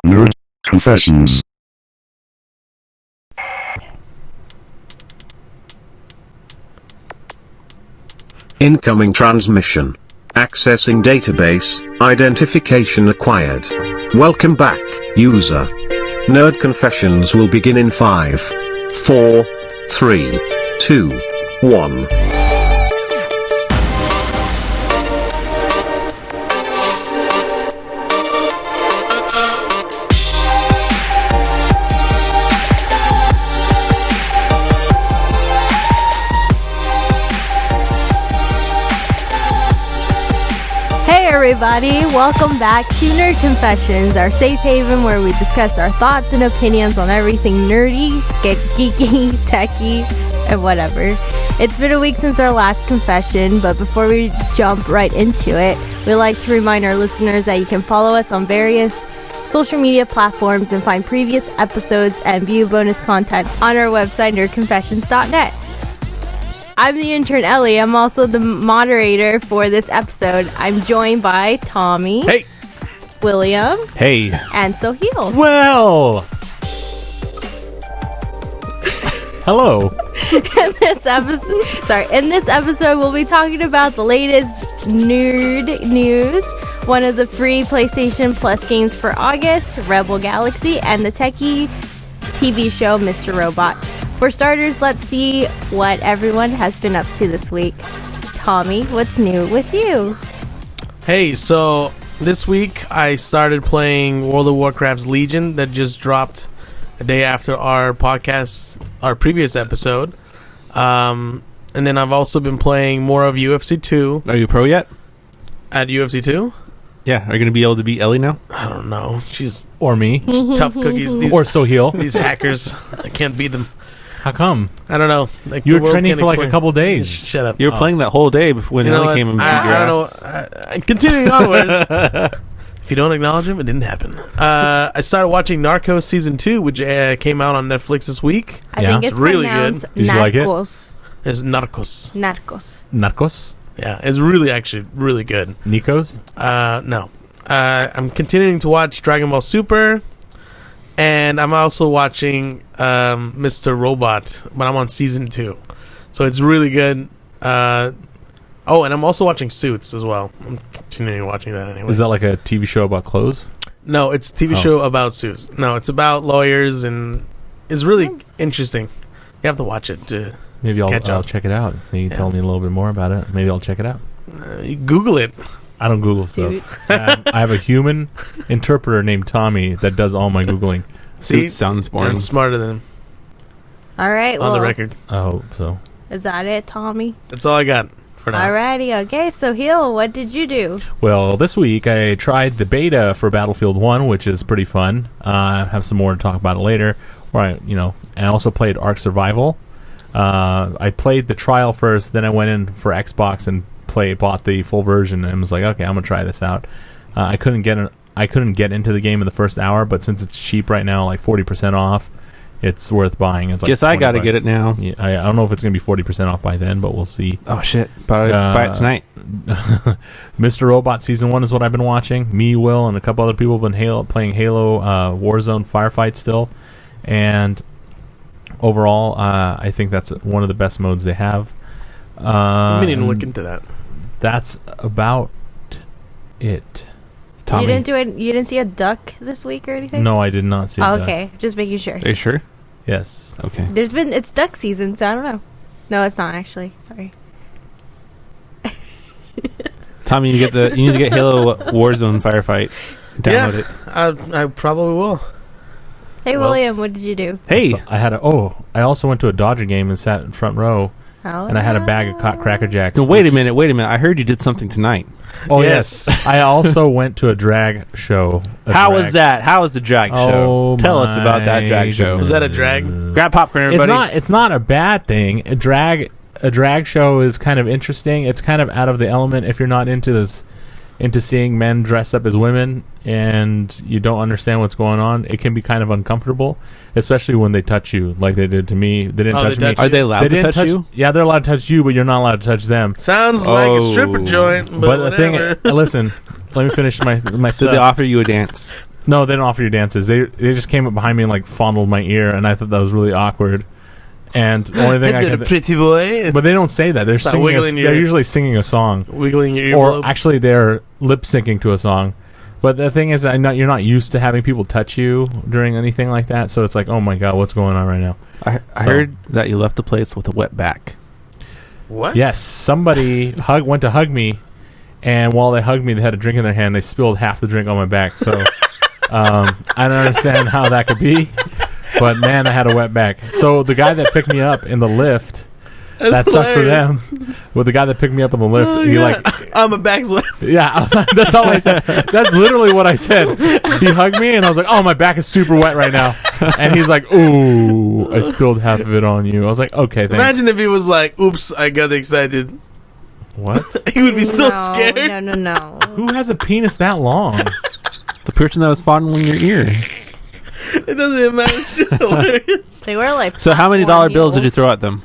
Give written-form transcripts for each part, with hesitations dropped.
Nerd Confessions. Incoming transmission. Accessing database, identification acquired. Welcome back, user. Nerd Confessions will begin in 5, 4, 3, 2, 1. Everybody, welcome back to Nerd Confessions, our safe haven where we discuss our thoughts and opinions on everything nerdy, geeky, techie, and whatever. It's been a week since our last confession, but before we jump right into it, we'd like to remind our listeners that you can follow us on various social media platforms and find previous episodes and view bonus content on our website, nerdconfessions.net. I'm the intern, Ellie. I'm also the moderator for this episode. I'm joined by Tommy. Hey. William. Hey. And Soheil. Well. Hello. In this episode, we'll be talking about the latest nerd news, one of the free PlayStation Plus games for August, Rebel Galaxy, and the techie TV show Mr. Robot. For starters, let's see what everyone has been up to this week. Tommy, what's new with you? Hey, so this week I started playing World of Warcraft's Legion that just dropped a day after our podcast, our previous episode. And then I've also been playing more of UFC 2. Are you pro yet? At UFC 2? Yeah, are you going to be able to beat Ellie now? I don't know. She's Or me? tough cookies. Or Soheil? These hackers. I can't beat them. How come? I don't know. Like, you were training for like a couple days. Shut up. You were playing that whole day before when Ellie came and beat your ass. I don't know. Continuing onwards. If you don't acknowledge him, it didn't happen. I started watching Narcos Season 2, which came out on Netflix this week. I think it's really good. Did you like it? It's Narcos. Narcos? Yeah, it's actually really good. Nikos? No. I'm continuing to watch Dragon Ball Super. And I'm also watching Mr. Robot, but I'm on Season 2. So it's really good. And I'm also watching Suits as well. I'm continuing watching that anyway. Is that like a TV show about clothes? No, it's a TV show about Suits. No, it's about lawyers, and it's really interesting. You have to watch it to Maybe I'll catch up. check it out. Maybe you tell me a little bit more about it. Maybe I'll check it out. You Google it. I don't Google stuff. I have a human interpreter named Tommy that does all my Googling. See, sounds boring. I'm smarter than him. All right, on the record. I hope so. Is that it, Tommy? That's all I got for now. Alrighty, okay. So, Hill, what did you do? Well, this week I tried the beta for Battlefield 1, which is pretty fun. I have some more to talk about it later. And I also played Ark Survival. I played the trial first, then I went in for Xbox and bought the full version, and was like, okay, I'm gonna try this out. I couldn't get into the game in the first hour, but since it's cheap right now, like 40% off, it's worth buying. It's like Guess I gotta get it now. Yeah, I don't know if it's gonna be 40% off by then, but we'll see. Oh shit! Buy it tonight. Mr. Robot Season 1 is what I've been watching. Me, Will, and a couple other people have been playing Halo Warzone Firefight still, and overall, I think that's one of the best modes they have. I meaning to look into that. That's about it. Tommy. You didn't do it. You didn't see a duck this week or anything? No, I did not see. A duck. Okay, just making sure. Are you sure? Yes. Okay. It's duck season, so I don't know. No, it's not actually. Sorry. Tommy, you need to get Halo Warzone Firefight. Download it. I probably will. Hey, William, what did you do? Hey, I also went to a Dodger game and sat in front row. And I had a bag of Cracker Jacks. No, wait a minute. I heard you did something tonight. Oh, yes. I also went to a drag show. How was that? How was the drag show? Tell us about that drag show. Was that a drag? Grab popcorn, everybody. It's not a bad thing. A drag show is kind of interesting. It's kind of out of the element if you're not into seeing men dressed up as women and you don't understand what's going on. It can be kind of uncomfortable, especially when they touch you like they did to me. They didn't touch me. Are they allowed to touch you? Yeah, they're allowed to touch you, but you're not allowed to touch them. Sounds like a stripper joint, but the thing, listen, let me finish my Did stuff. they offer you a dance? No, they didn't offer you dances. They just came up behind me and like fondled my ear, and I thought that was really awkward. And the only thing I could, pretty boy. but they don't say that. They're Stop singing. wiggling They're your- usually singing a song, Wiggling your or earlobe. actually they're lip syncing to a song. But the thing is, you're not used to having people touch you during anything like that. So it's like, oh my god, what's going on right now? I heard that you left the place with a wet back. What? Yes, somebody went to hug me, and while they hugged me, they had a drink in their hand. They spilled half the drink on my back. So I don't understand how that could be. But man, I had a wet back. So the guy that picked me up in the lift, that sucks for them. But the guy that picked me up in the lift, I'm a back's wet. yeah, that's all I said. That's literally what I said. He hugged me, and I was like, "Oh, my back is super wet right now." And he's like, "Ooh, I spilled half of it on you." I was like, "Okay, thanks." Imagine if he was like, "Oops, I got excited." What? He would be so No, scared. No. Who has a penis that long? The person that was fondling your ear. It doesn't matter. It's just hilarious. They were like. So how many dollar bills did you mules. throw at them?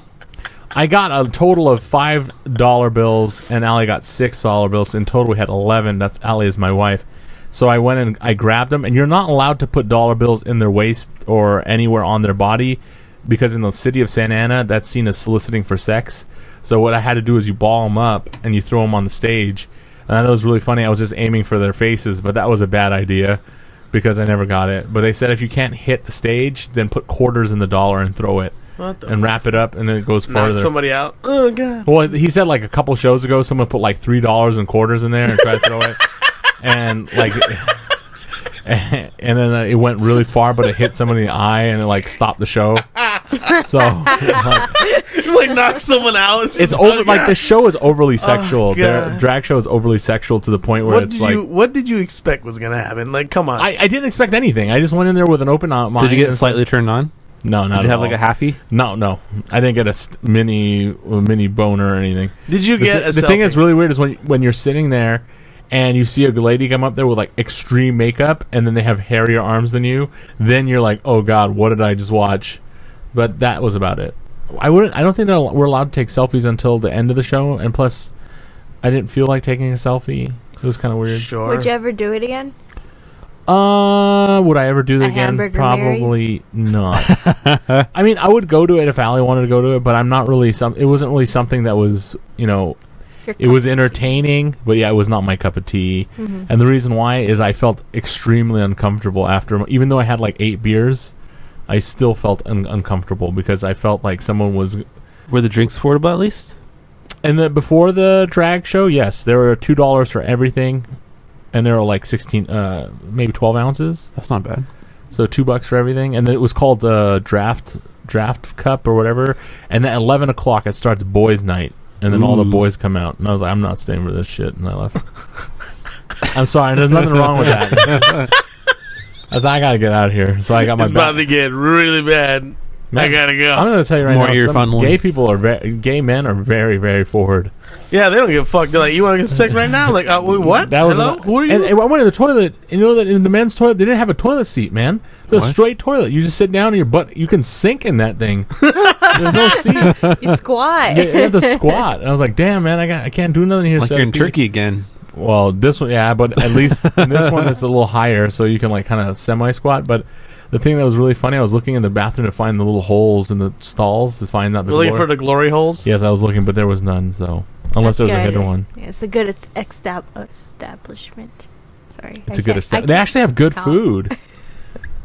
I got a total of $5 bills, and Allie got $6 bills. In total, we had 11. That's Allie is my wife. So I went and I grabbed them, and you're not allowed to put dollar bills in their waist or anywhere on their body, because in the city of Santa Ana, that's seen as soliciting for sex. So what I had to do is you ball them up and you throw them on the stage. And I thought it was really funny. I was just aiming for their faces, but that was a bad idea because I never got it. But they said if you can't hit the stage, then put quarters in the dollar and throw it. What the And wrap it up, and then it goes knock further. somebody out. Oh god. Well, he said like a couple shows ago, someone put like $3 in quarters in there and tried to throw it, and like, and then it went really far, but it hit someone in the eye and it like stopped the show. So like, It's like knock someone out. it's just- over. oh, Like God. the show is overly sexual. Their God. drag show is overly sexual to the point where it's like What did you expect was gonna happen? Like, come on. I didn't expect anything. I just went in there with an open mind. Did you get and- slightly turned on? No, not Did you at have all. like a halfie? No. I didn't get a mini boner or anything. Did you get a The thing that's really weird is when you're sitting there and you see a lady come up there with like extreme makeup and then they have hairier arms than you, then you're like, oh god, what did I just watch? But that was about it. I don't think that we're allowed to take selfies until the end of the show, and plus I didn't feel like taking a selfie. It was kind of weird. Sure. Would you ever do it again? Would I ever do that A again? hamburger Probably not. I mean, I would go to it if Allie wanted to go to it, but I'm not really it wasn't really something that was, it was entertaining, but yeah, it was not my cup of tea. Mm-hmm. And the reason why is I felt extremely uncomfortable after, even though I had like 8 beers, I still felt uncomfortable because I felt like someone was. Were the drinks affordable at least? And before the drag show, yes, there were $2 for everything, and there were like 16, maybe 12 ounces. That's not bad. So $2 for everything, and then it was called the draft cup or whatever. And then at 11 o'clock it starts boys' night, and then all the Ooh. boys come out, and I was like, I'm not staying for this shit, and I left. I'm sorry, there's nothing wrong with that. I was like, I gotta get out of here, so I got my It's about to get really bad. I gotta go. I'm gonna tell you right More now, ear some fondling. gay men are very, very forward. Yeah, they don't give a fuck. They're like, you want to get sick right now? Like, wait, what? That was Hello? Who are you? And I went to the toilet. And you know that in the men's toilet, they didn't have a toilet seat, man. It was a What? straight toilet. You just sit down in your butt. You can sink in that thing. There's no seat. You squat. You have to squat. And I was like, damn, man, I can't do nothing here. Like so you're I in have to pee. Turkey again. Well, this one, yeah, but at least in this one, it's a little higher, so you can like kind of semi-squat. But the thing that was really funny, I was looking in the bathroom to find the little holes in the stalls to find out the Looking glory. for the glory holes? Yes, I was looking, but there was none. So unless there was a That's hidden good. one, Yeah, it's a good establishment. Sorry. it's a good. They actually have good count. food.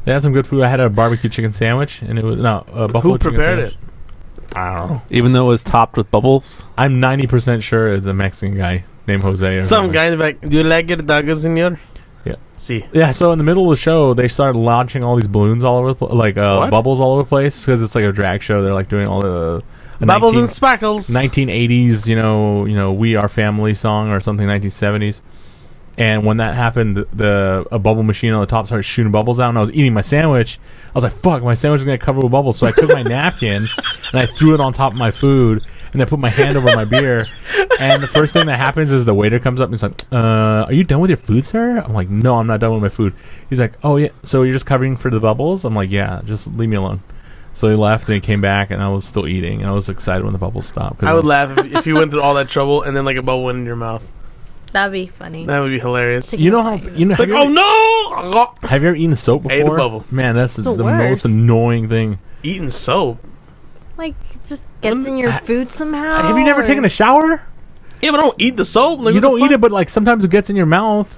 They had some good food. I had a barbecue chicken sandwich, and it was buffalo. Who chicken prepared sandwich. it? I don't know. Even though it was topped with bubbles. I'm 90% sure it's a Mexican guy named Jose. Or Some something. guy in the back. Do you like your tacos, senor? Yeah. See. Yeah, so in the middle of the show, they started launching all these balloons all over, What? bubbles all over the place because it's like a drag show. They're like doing all the Bubbles and sparkles. 1980s, We Are Family song or something, 1970s. And when that happened, a bubble machine on the top started shooting bubbles out, and I was eating my sandwich. I was like, "Fuck, my sandwich is gonna cover with bubbles." So I took my napkin and I threw it on top of my food, and I put my hand over my beer. And the first thing that happens is the waiter comes up and he's like, "Are you done with your food, sir?" I'm like, "No, I'm not done with my food." He's like, "Oh yeah, so you're just covering for the bubbles?" I'm like, "Yeah, just leave me alone." So he left and he came back, and I was still eating, and I was excited when the bubbles stopped. 'cause I it would was- laugh if you went through all that trouble and then like a bubble went in your mouth. That'd be funny. That would be hilarious. You know how Like, oh no! have you ever eaten soap before? Ate a bubble. Man, that's the worst. most annoying thing. Eating soap. Like, just gets in your food somehow. Have you never taken a shower? Yeah, but don't eat the soap. Like, You don't eat it, but like sometimes it gets in your mouth.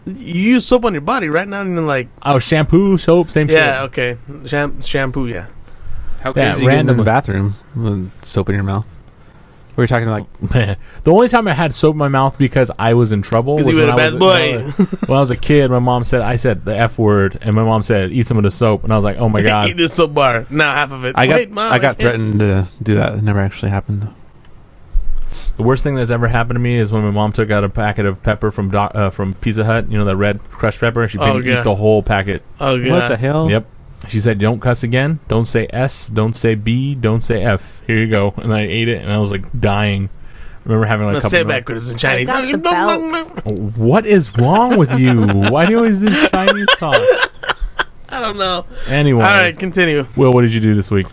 You use soap on your body, right? Not even like. Oh, shampoo, soap, same shit. Yeah, okay. Shampoo, yeah. How Yeah, crazy you get in the randomly. bathroom with soap in your mouth? We were talking like The only time I had soap in my mouth because I was in trouble was Because you were when a I was bad boy. when I was a kid. I said the F word, and my mom said, "Eat some of the soap," and I was like, "Oh my god!" Eat this soap bar. Now half of it. I Wait, Mom, got can't. threatened to do that. It never actually happened though. The worst thing that's ever happened to me is when my mom took out a packet of pepper from Pizza Hut. You know, the red crushed pepper. She made me eat the whole packet. Oh, God. What the hell? Yep. She said, "Don't cuss again. Don't say S. Don't say B. Don't say F. Here you go." And I ate it, and I was like dying. I remember having like a Let's couple say of it backwards in Chinese. I got the belt. What is wrong with you? Why do you always do this Chinese talk? I don't know. Anyway. All right, continue. Will, what did you do this week?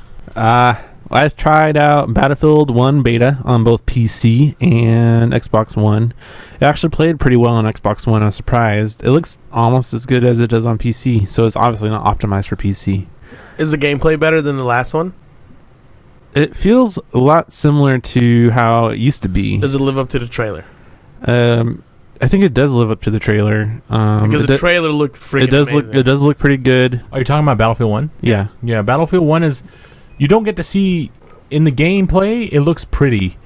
I tried out Battlefield 1 beta on both PC and Xbox One. It actually played pretty well on Xbox One. I was surprised. It looks almost as good as it does on PC, so it's obviously not optimized for PC. Is the gameplay better than the last one? It feels a lot similar to how it used to be. Does it live up to the trailer? I think it does live up to the trailer. Because the trailer looked freaking amazing. It does look pretty good. Are you talking about Battlefield 1? Yeah. Yeah, Battlefield 1 is... You don't get to see... In the gameplay, it looks pretty.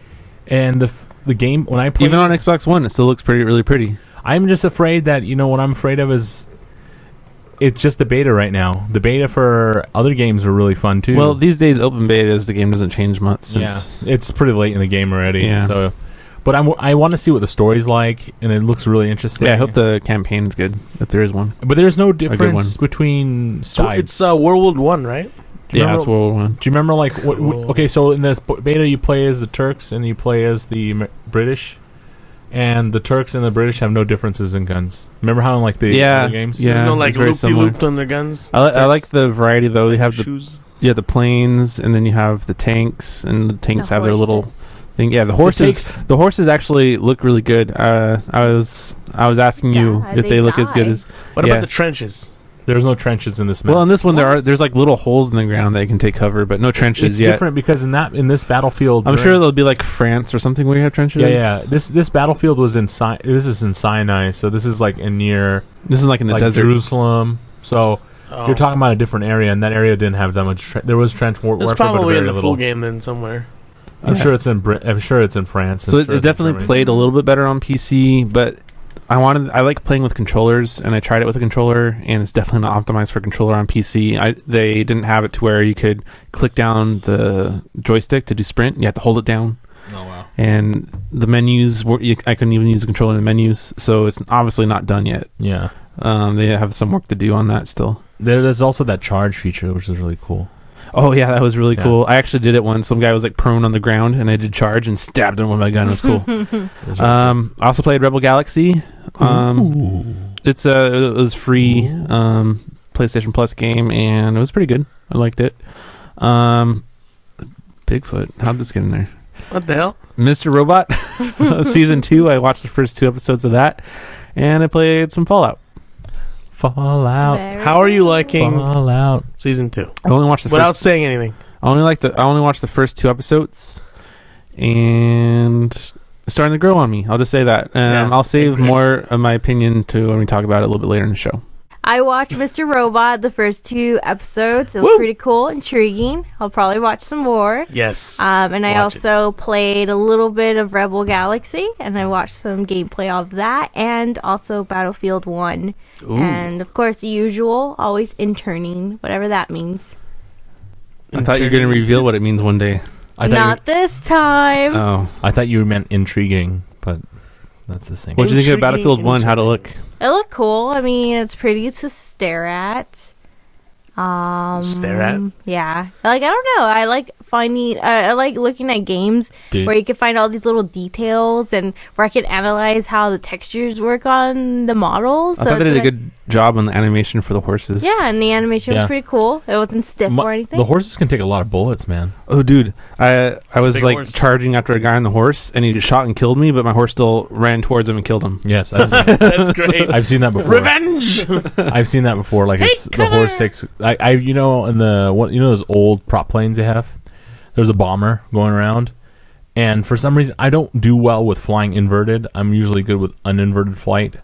And the game... When I play... Even on Xbox One, it still looks really pretty. I'm just afraid that... You know, what I'm afraid of is... It's just the beta right now. The beta for other games are really fun, too. Well, these days, open betas, the game doesn't change much since... Yeah, it's pretty late in the game already. Yeah. So... But I want to see what the story's like, and it looks really interesting. Yeah, I hope the campaign is good, if there is one. But there's no difference between sides. It's World War I, right? Yeah, it's World War I. Do you remember, like, okay, so in this beta you play as the Turks and you play as the British, and the Turks and the British have no differences in guns. Remember how in, like, the other games? Yeah, There's no, like, very similar. looped on their guns? I like the variety, though. They have the shoes. Yeah, the planes, and then you have the tanks, and the tanks have their little thing. Yeah, the horses actually look really good. I was asking you if they look as good as. What about the trenches? There's no trenches in this map. Well, in this one there's like little holes in the ground that you can take cover, but no trenches it's yet. It's different because in this battlefield, I'm sure there'll be like France or something where you have trenches. Yeah. This battlefield was in this is in Sinai, so this is like This is like in the desert, Jerusalem. So. You're talking about a different area, and that area didn't have that much. There was trench warfare. It's probably but in the little. full game then somewhere. I'm sure it's in France. So it definitely played a little bit better on PC, but I like playing with controllers, and I tried it with a controller, and it's definitely not optimized for controller on PC. They didn't have it to where you could click down the joystick to do sprint. You have to hold it down. Oh wow! And the menus I couldn't even use the controller in the menus, so it's obviously not done yet. Yeah. They have some work to do on that still. There's also that charge feature, which is really cool. Oh yeah, that was really cool. I actually did it once. Some guy was like prone on the ground, and I did charge and stabbed him with my gun. It was cool. I also played Rebel Galaxy. It was free PlayStation Plus game, and it was pretty good. I liked it. Bigfoot. How'd this get in there? What the hell? Mr. Robot season 2. I watched the first 2 episodes of that, and I played some Fallout. How are you liking Fallout season 2? I only watched the without saying anything. I only watched the first 2 episodes, and it's starting to grow on me. I'll just say that. I'll save more of my opinion to when we talk about it a little bit later in the show. I watched Mr. Robot the first 2 episodes. It was pretty cool, intriguing. I'll probably watch some more. Yes. And I also played a little bit of Rebel Galaxy, and I watched some gameplay of that, and also Battlefield 1. Ooh. And, of course, the usual, always interning, whatever that means. I thought you were going to reveal what it means one day. Not this time. Oh. I thought you meant intriguing, but that's the same. What did you think of Battlefield 1? How'd it look? It looked cool. I mean, it's pretty to stare at. Stare at. Yeah. Like, I don't know. I like finding, I like looking at games Dude. where you can find all these little details and where I can analyze how the textures work on the models. I thought they did a good job on the animation for the horses. Yeah, and the animation was Yeah. pretty cool. It wasn't stiff or anything. The horses can take a lot of bullets, man. Oh, dude, I was big like horse. charging after a guy on the horse, and he just shot and killed me, but my horse still ran towards him and killed him. Yes, That's great. I've seen that before. Revenge. I've seen that before. Like it's, the cover! horse takes. I you know in the what you know those old prop planes they have. There's a bomber going around, and for some reason I don't do well with flying inverted. I'm usually good with uninverted flight.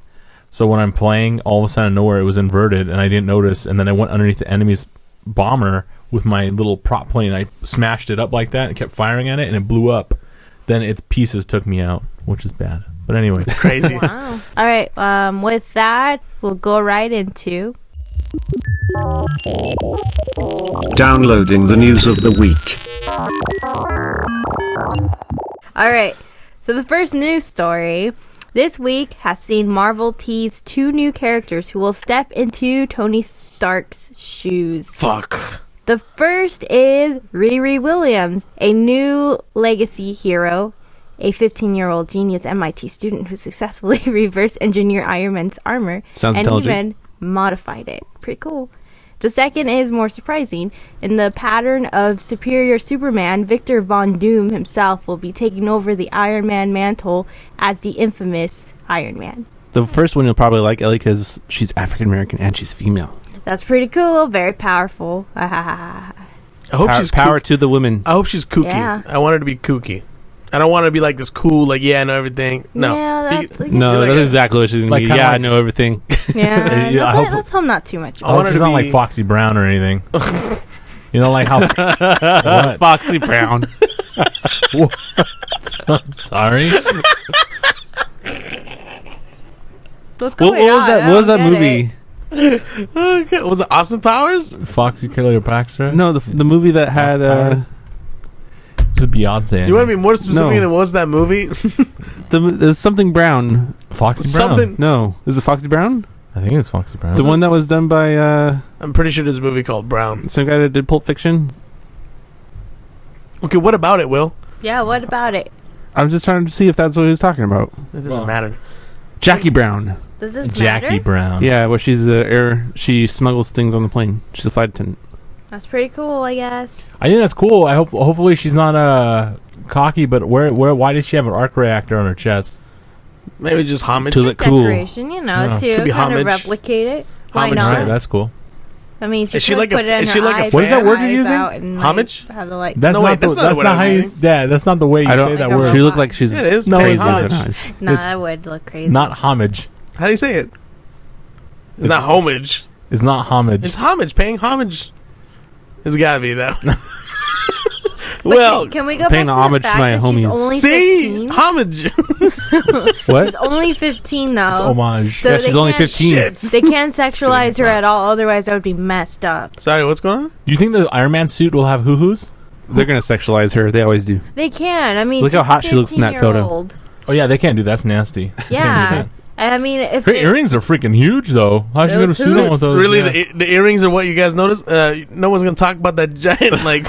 So when I'm playing, all of a sudden nowhere it was inverted, and I didn't notice. And then I went underneath the enemy's bomber with my little prop plane. I smashed it up like that and kept firing at it, and it blew up. Then its pieces took me out, which is bad. But anyway, It's crazy. Wow. All right. With that, we'll go right into. Downloading the news of the week. All right. So the first news story this week has seen Marvel tease 2 new characters who will step into Tony Stark's shoes. Fuck. The first is Riri Williams, a new legacy hero, a 15-year-old genius MIT student who successfully reverse engineered Iron Man's armor Sounds and intelligent. even modified it. Pretty cool. The second is more surprising. In the pattern of Superior Superman, Victor Von Doom himself will be taking over the Iron Man mantle as the infamous Iron Man. The first one you'll probably like, Ellie, because she's African American and she's female. That's pretty cool. Very powerful. I hope Power, she's power kooky. to the women. I hope she's kooky. Yeah. I want her to be kooky. I don't want her to be like this cool, like, yeah, I know everything. No. Yeah, that's like, No, Like that's a- exactly what she's going like to be. kinda Yeah, I like- know everything. yeah. Yeah, I hope- Let's hope not too much. I I want hope her she's to not like be- Foxy Brown or anything. You know, like how. What? Foxy Brown. I'm sorry. What's What, going what was on? that? I What was don't that get movie? Okay. Was it Austin Powers? Foxy Cleopatra. No, the movie that had It's a Beyonce. You want to be more specific No. than what was that movie? there's something Brown. Foxy Brown? Something. No, is it Foxy Brown? I think it's Foxy Brown. The one that was done by I'm pretty sure there's a movie called Brown. some guy that did Pulp Fiction. Okay, what about it, Will? Yeah, what about it? I was just trying to see if that's what he was talking about. It doesn't matter. Jackie Brown. Does this Jackie matter? Brown. Yeah, where she's she smuggles things on the plane. She's a flight attendant. That's pretty cool, I guess. I think that's cool. I hope. Hopefully, she's not cocky. But why did she have an arc reactor on her chest? Maybe just homage. To look cool. Decoration, you know, Yeah. to Could be kind of homage. replicate it. Why Homage, not? right, Right, that's cool. I mean, she Is she could like a- put it in is her she like a eyes, What is that her word you're eyes using? out and, like, Homage? have the, like, That's No, not. wait, that's not that's what not I how was you. using. Yeah, that's not the way you I don't. say that Like a word. She looked like she's Yeah, it is. No, crazy it's with not. her eyes. nah, It's- that would look crazy. Not homage. How do you say it? It's not homage. It's not homage. It's homage. Paying homage. It's gotta be that. But Well, can we go paying back to homage the to fact my that homies. she's only see 15? homage. What? She's only 15, though. It's homage. So Yeah, they she's only can't- 15. Shit. They can't sexualize her at all, otherwise that would be messed up. Sorry, what's going on? Do you think the Iron Man suit will have hoo-hoos? They're gonna sexualize her. They always do. They can. I mean, Look how she's hot she looks in that photo. 15-year-old. Oh yeah, they can't do that. That's nasty. Can't do Yeah. that. I mean, if Her it- earrings are freaking huge, though. How's she gonna Those suit on with those? Really, Yeah. the earrings are what you guys notice? No one's gonna talk about that giant, like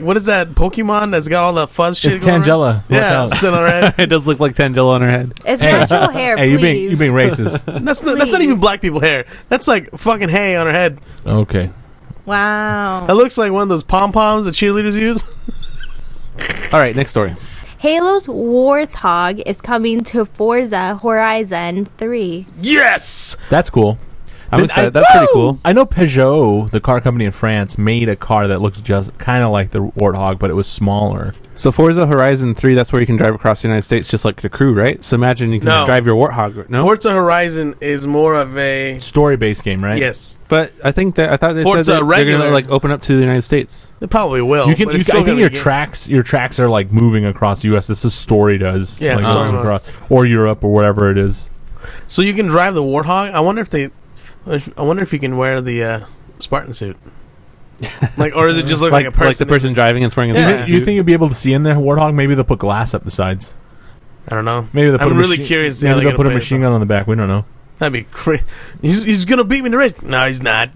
what is that Pokemon that's got all the fuzz shit? It's going around? Tangela. Watch Yeah, out. sitting on her head. It does look like Tangela on her head. it's Hey. natural hair, Hey, please. you being racist. That's not Please. even black people hair. That's like fucking hay on her head. Okay. Wow. That looks like one of those pom poms that cheerleaders use. All right, next story. Halo's Warthog is coming to Forza Horizon 3. Yes. That's cool. I'm Then excited. I- That's pretty cool. I know Peugeot, the car company in France, made a car that looks just kind of like the Warthog, but it was smaller. So Forza Horizon 3, that's where you can drive across the United States just like the crew, right? So imagine you can No. drive your Warthog. No, Forza Horizon is more of a Story-based game, right? yes. but I thought they Forza said that they're regular. gonna like open up to the United States. It probably will. You can. but You it's can still I think gonna be your tracks are like moving across the U.S. This is story does. Yeah, like, story moving mode. across, or Europe or whatever it is. So you can drive the Warthog. I wonder if you can wear the Spartan suit. Like, or does it just look like a person? Like the person driving and wearing a Yeah. Spartan Do you suit. think you'd be able to see in there Warthog? Maybe they'll put glass up the sides. I don't know. Maybe they'll put I'm a really machine- curious to see how Maybe they're they'll put gonna a play machine it. gun on the back. We don't know. That'd be crazy. He's gonna beat me in the race. No, he's not.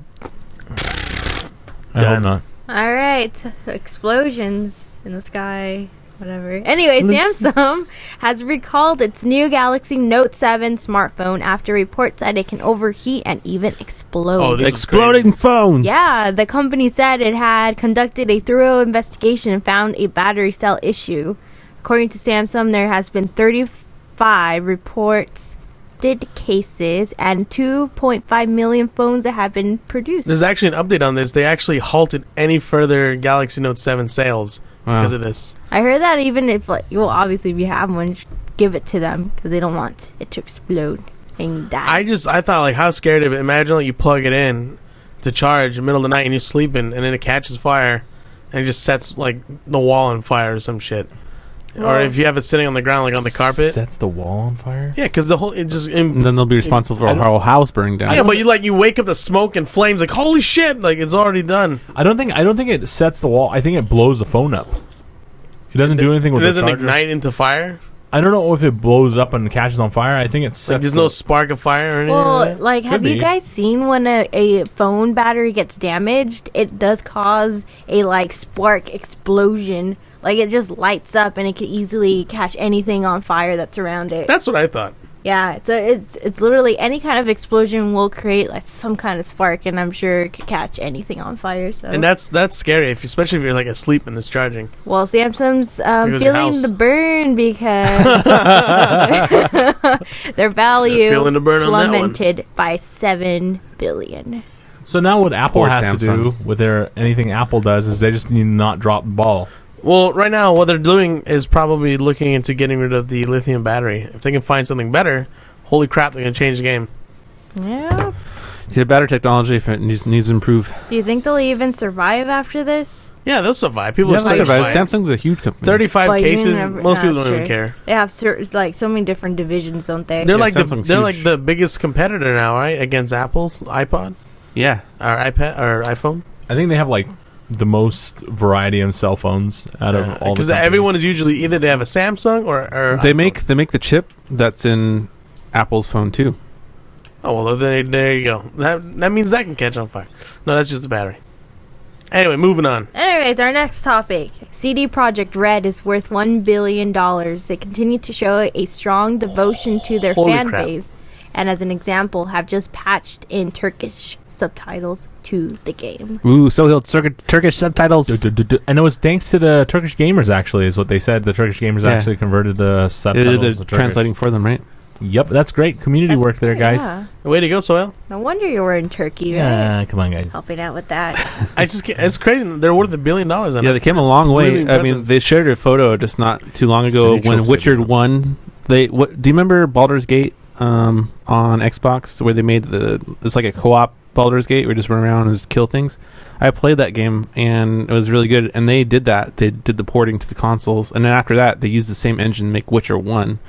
I hope not. All right, explosions in the sky, whatever. Anyway, Samsung has recalled its new Galaxy Note 7 smartphone after reports that it can overheat and even explode. Oh, this is Exploding phones. Yeah, the company said it had conducted a thorough investigation and found a battery cell issue. According to Samsung, there has been 35 reported cases and 2.5 million phones that have been produced. There's actually an update on this. They actually halted any further Galaxy Note 7 sales because of this. I heard that even if, like, well, obviously if you have one, give it to them because they don't want it to explode and die. I thought, like, how scared of it. Imagine, like, you plug it in to charge in the middle of the night and you're sleeping and then it catches fire and it just sets, like, the wall on fire or some shit. Or if you have it sitting on the ground, like on the carpet. Sets the wall on fire? Yeah, because the whole... And then they'll be responsible for our whole house burning down. Yeah, but you wake up to smoke and flames, like, holy shit, like, it's already done. I don't think it sets the wall. I think it blows the phone up. It doesn't do anything with the charger. It doesn't ignite into fire? I don't know if it blows up and catches on fire. I think it sets... Like, there's no spark of fire or anything well, like that? like, have you guys seen when a phone battery gets damaged? It does cause a, like, spark explosion. Like, it just lights up and it can easily catch anything on fire that's around it. That's what I thought. Yeah, so it's literally any kind of explosion will create, like, some kind of spark, and I'm sure it could catch anything on fire. So. And that's scary, especially if you're, like, asleep and it's charging. Well, Samsung's your feeling house. the burn because their value Feeling the burn on that one. plummeted by $7 billion. So now what Apple Poor has to Samsung. do with anything Apple does is they just need to not drop the ball. Well, right now, what they're doing is probably looking into getting rid of the lithium battery. If they can find something better, holy crap, they're going to change the game. Yeah. Yeah, battery technology, if it needs to improve. Do you think they'll even survive after this? Yeah, they'll survive. People Yeah, are they still survive. fine. Samsung's a huge company. 35 Well, you cases, never- most people that's don't even true. care. They have like so many different divisions, don't they? They're Yeah, like Samsung's they're like huge. the biggest competitor now, right? Against Apple's iPod Yeah. or iPad or iPhone. I think they have like the most variety of cell phones out of all the Because companies. everyone is usually either they have a Samsung or They iPhone. make the chip that's in Apple's phone too. Oh well, there you go. That means that can catch on fire. No, that's just the battery. Anyway, moving on. Anyways, our next topic. CD Projekt Red is worth $1 billion. They continue to show a strong devotion to their Holy fan crap. base, and as an example, have just patched in Turkish subtitles to the game. Ooh, so Turkish subtitles. And it was thanks to the Turkish gamers, actually, is what they said. The Turkish gamers Yeah. actually converted the They subtitles did to the Turkish. translating for them, right? Yep, that's great community That's work there, great, guys. yeah. Way to go, Soel. No wonder you were in Turkey, right? Yeah, come on, guys. Helping out with that. It's crazy. They're worth $1 billion. Yeah, they came a long way. I mean, they shared a photo just not too long ago City when Trips Witcher everywhere. 1. Do you remember Baldur's Gate on Xbox where they made it's like a co-op Baldur's Gate where you just run around and just kill things? I played that game and it was really good. And they did that. They did the porting to the consoles, and then after that, they used the same engine to make Witcher 1,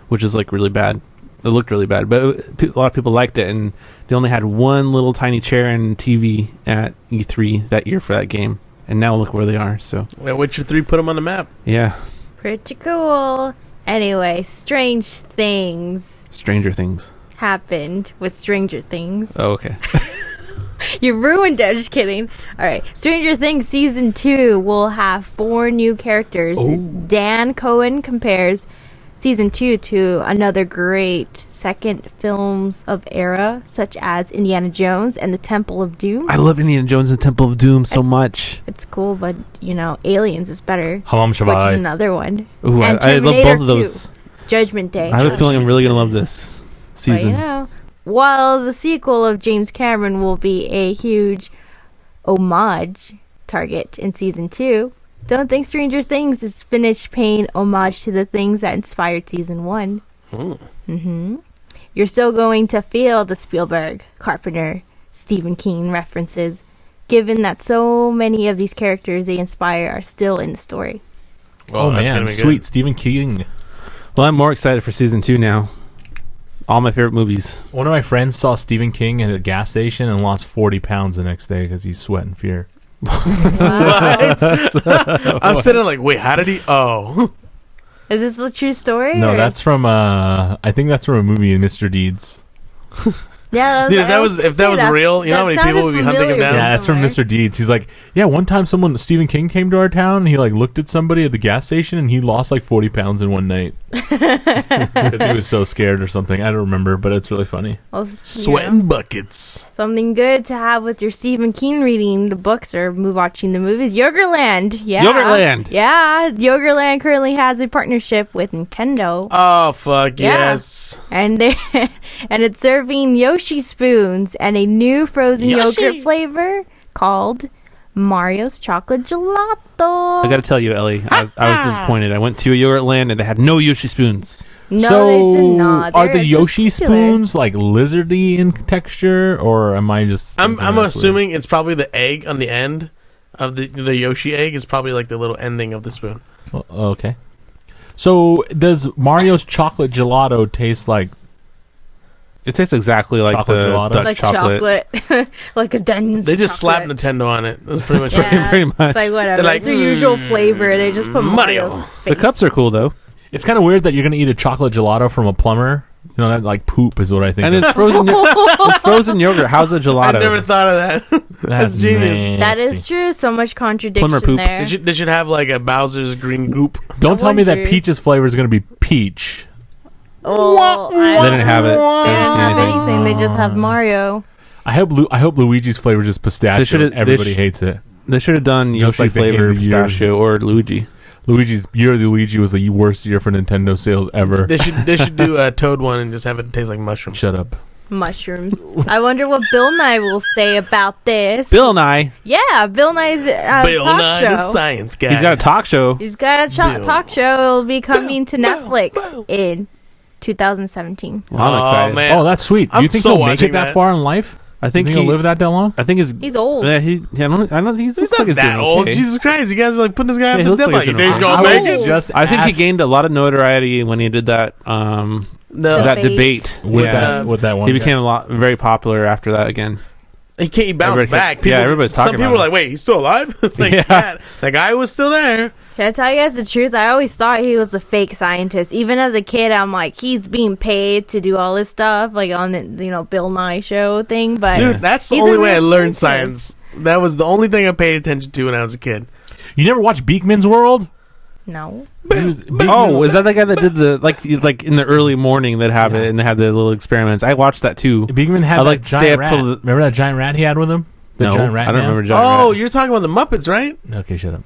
which is like really bad. It looked really bad, but a lot of people liked it, and they only had one little tiny chair and TV at E3 that year for that game, and now look where they are. So Witcher 3 put them on the map. yeah, Pretty cool. Anyway, strange things Stranger Things. happened with Stranger Things. Oh, okay. You ruined it. Just kidding. All right. Stranger Things Season 2 will have 4 new characters. Dan Cohen compares Season 2 to another great second films of era, such as Indiana Jones and the Temple of Doom. I love Indiana Jones and the Temple of Doom so much. It's cool, but, Aliens is better, Hamam which is Shabbai. another one. Ooh, And I love Terminator both of those. 2, Judgment Day. I have a feeling I'm really gonna love this But, season. while the sequel of James Cameron will be a huge homage target in Season 2, don't think Stranger Things is finished paying homage to the things that inspired Season 1. You're still going to feel the Spielberg, Carpenter, Stephen King references, given that so many of these characters they inspire are still in the story. Oh, that's man, gonna be good. sweet. Stephen King. Well, I'm more excited for season 2 now. All my favorite movies. One of my friends saw Stephen King at a gas station and lost 40 pounds the next day because he's sweating fear. I'm sitting like, wait, how did he? Oh, Is this a true story? No, or- that's from, I think that's from a movie, Mr. Deeds. Yeah, Dude, if that was real, you know how many people would be hunting him down? Yeah, that's from Mr. Deeds. He's like, yeah, one time Stephen King came to our town and he like looked at somebody at the gas station and he lost like 40 pounds in one night. Because he was so scared or something. I don't remember, but it's really funny. Well, Sweating buckets. Something good to have with your Stephen King reading the books or watching the movies. Yogurtland. Yeah. Yogurtland. Yeah. Yogurtland currently has a partnership with Nintendo. Oh, fuck, Yeah. yes. And it's serving Yoshi spoons and a new frozen Yoshi. yogurt flavor called Mario's Chocolate Gelato. I gotta tell you, Ellie, I was disappointed. I went to a Yogurtland and they had no Yoshi spoons. No, so they did not. are They're the Yoshi just popular. spoons like lizardy in texture, or am I just? I'm thinking that's assuming it's probably the egg on the end of the Yoshi egg is probably like the little ending of the spoon. weird? Okay. So does Mario's chocolate gelato taste like? It tastes exactly like Chocolate the gelato? Dutch Like chocolate. like a dense They just slapped chocolate. Nintendo on it. That's pretty much Yeah, Pretty much. It's like whatever. They're like, it's their usual flavor. They just put Mario. Mario's The face. cups are cool though, It's kind of weird that you're gonna eat a chocolate gelato from a plumber. You know, that like poop is what I think. and of. it's frozen. It's frozen yogurt. How's a I gelato? never thought of that. That's genius. That nasty. is true. So much contradiction Plumber poop. there. They should have like a Bowser's green goop. Don't tell me that wonder. Peach's flavor is gonna be peach. Oh, They didn't have it. They I didn't don't see have anything. anything. They just have Mario. I hope Luigi's flavor is just pistachio. should've- Everybody sh- hates it. They should have done Just Yoshi like the flavor end of the year. pistachio or Luigi. Luigi's year of Luigi was the worst year for Nintendo sales ever. They should do a Toad one and just have it taste like mushrooms. Shut up. Mushrooms. I wonder what Bill Nye will say about this. Bill Nye. Yeah, Bill Nye's Bill talk Nye, show. the science guy. He's got a talk show. He's got a Bill. talk show. It'll be coming to Netflix in 2017. Well, I'm Oh, excited. man. Oh, that's sweet. Do I'm you think so he'll make watching it that that. far in life? I think he'll he live that long. I think his. He's old. Yeah, I don't. He's He's looks like not that doing old. okay. Jesus Christ, you guys are like putting this guy Yeah, up he to looks death. like Like, he's you think he's doing gonna I make was it? just I think he ask- gained a lot of notoriety when he did that. No. That Debate. debate with yeah. that one. He guy. became very popular after that again. He can't. He bounced Everybody- back. yeah, People, everybody's some talking people about were him. like, "Wait, he's still alive?" It's like, Yeah. yeah, the guy was still there. Can I tell you guys the truth? I always thought he was a fake scientist. Even as a kid, I'm like, he's being paid to do all this stuff, like on the Bill Nye show thing. But Dude, that's the He's only a way I real learned scientist. science. That was the only thing I paid attention to when I was a kid. You never watched Beekman's World? no, Oh, is that the guy that did the like in the early morning that have it and they had the little experiments? I watched that too. Beekman had I that like to stay giant up rat. till the- Remember that giant rat he had with him? The No, giant rat. I don't man? remember Johnny. Oh, Rat. you're talking about the Muppets, right? Okay, shut up.